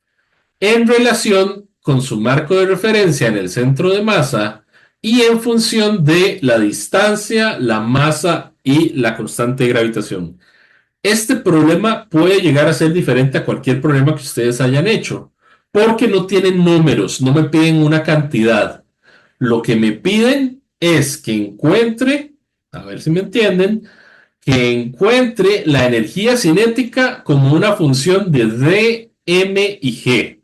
en relación con su marco de referencia en el centro de masa y en función de la distancia, la masa y la constante de gravitación. Este problema puede llegar a ser diferente a cualquier problema que ustedes hayan hecho, porque no tienen números, no me piden una cantidad. Lo que me piden es que encuentre, a ver si me entienden, que encuentre la energía cinética como una función de D, M y G.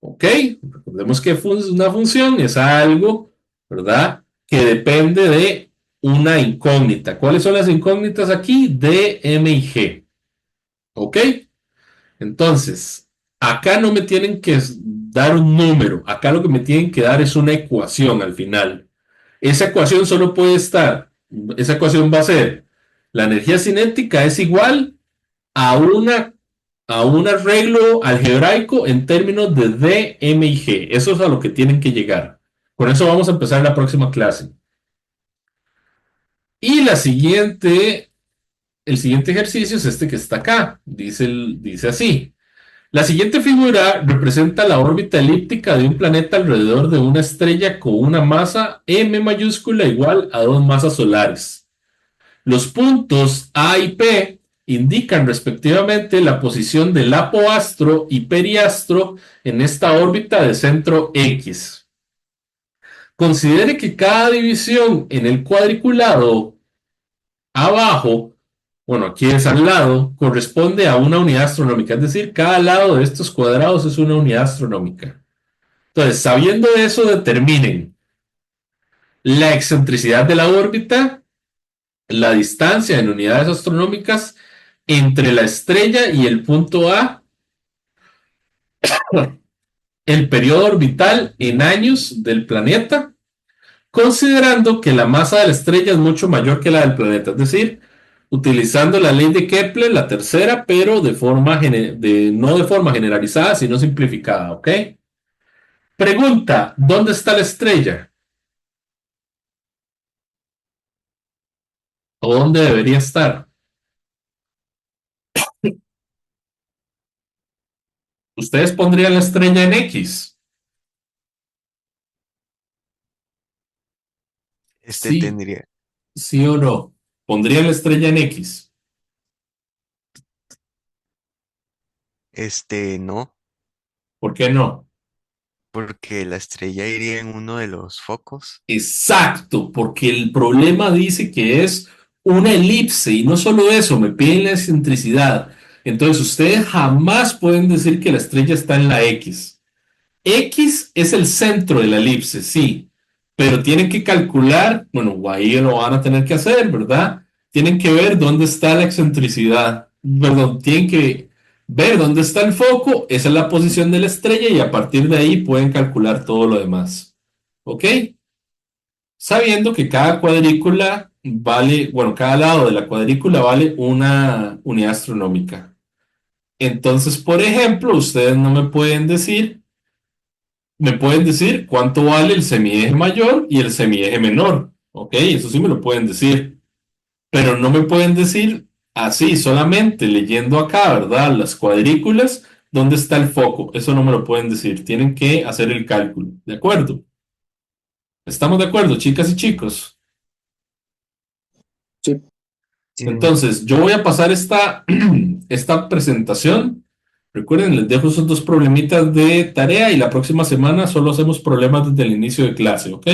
¿Ok? Recordemos que una función es algo, ¿verdad? Que depende de una incógnita. ¿Cuáles son las incógnitas aquí? D, M y G. ¿Ok? Entonces, acá no me tienen que dar un número. Acá lo que me tienen que dar es una ecuación al final. Esa ecuación solo puede estar, esa ecuación va a ser, la energía cinética es igual a a un arreglo algebraico en términos de D, M y G. Eso es a lo que tienen que llegar. Con eso vamos a empezar la próxima clase. Y el siguiente ejercicio es este que está acá. Dice así. La siguiente figura representa la órbita elíptica de un planeta alrededor de una estrella con una masa m mayúscula igual a dos masas solares. Los puntos A y P indican respectivamente la posición del apoastro y periastro en esta órbita de centro X. Considere que cada división en el cuadriculado abajo Bueno, aquí es al lado, corresponde a una unidad astronómica, es decir, cada lado de estos cuadrados es una unidad astronómica. Entonces, sabiendo eso, determinen la excentricidad de la órbita, la distancia en unidades astronómicas entre la estrella y el punto A, el periodo orbital en años del planeta, considerando que la masa de la estrella es mucho mayor que la del planeta, es decir, utilizando la ley de Kepler, la tercera, pero no de forma generalizada, sino simplificada, ¿ok? Pregunta, ¿dónde está la estrella? ¿O dónde debería estar? ¿Ustedes pondrían la estrella en X? Sí, Tendría, sí o no. ¿Pondrían la estrella en X? no, ¿Por qué no? porque la estrella iría en uno de los focos. Exacto, porque el problema dice que es una elipse y no solo eso, me piden la excentricidad. Entonces ustedes jamás pueden decir que la estrella está en la X. X es el centro de la elipse, sí, pero tienen que calcular, bueno, ahí lo van a tener que hacer, ¿verdad? Tienen que ver dónde está la excentricidad, perdón, tienen que ver dónde está el foco, esa es la posición de la estrella y a partir de ahí pueden calcular todo lo demás. ¿Ok? Sabiendo que cada cuadrícula vale, bueno, cada lado de la cuadrícula vale una unidad astronómica. Entonces, por ejemplo, ustedes no me pueden decir cuánto vale el semieje mayor y el semieje menor. ¿Ok? Eso sí me lo pueden decir. Pero no me pueden decir así, solamente leyendo acá, ¿verdad? Las cuadrículas, ¿dónde está el foco? Eso no me lo pueden decir. Tienen que hacer el cálculo. ¿De acuerdo? ¿Estamos de acuerdo, chicas y chicos? Sí, Sí, Entonces, yo voy a pasar esta presentación. Recuerden, les dejo esos dos problemitas de tarea y la próxima semana solo hacemos problemas desde el inicio de clase, ¿ok?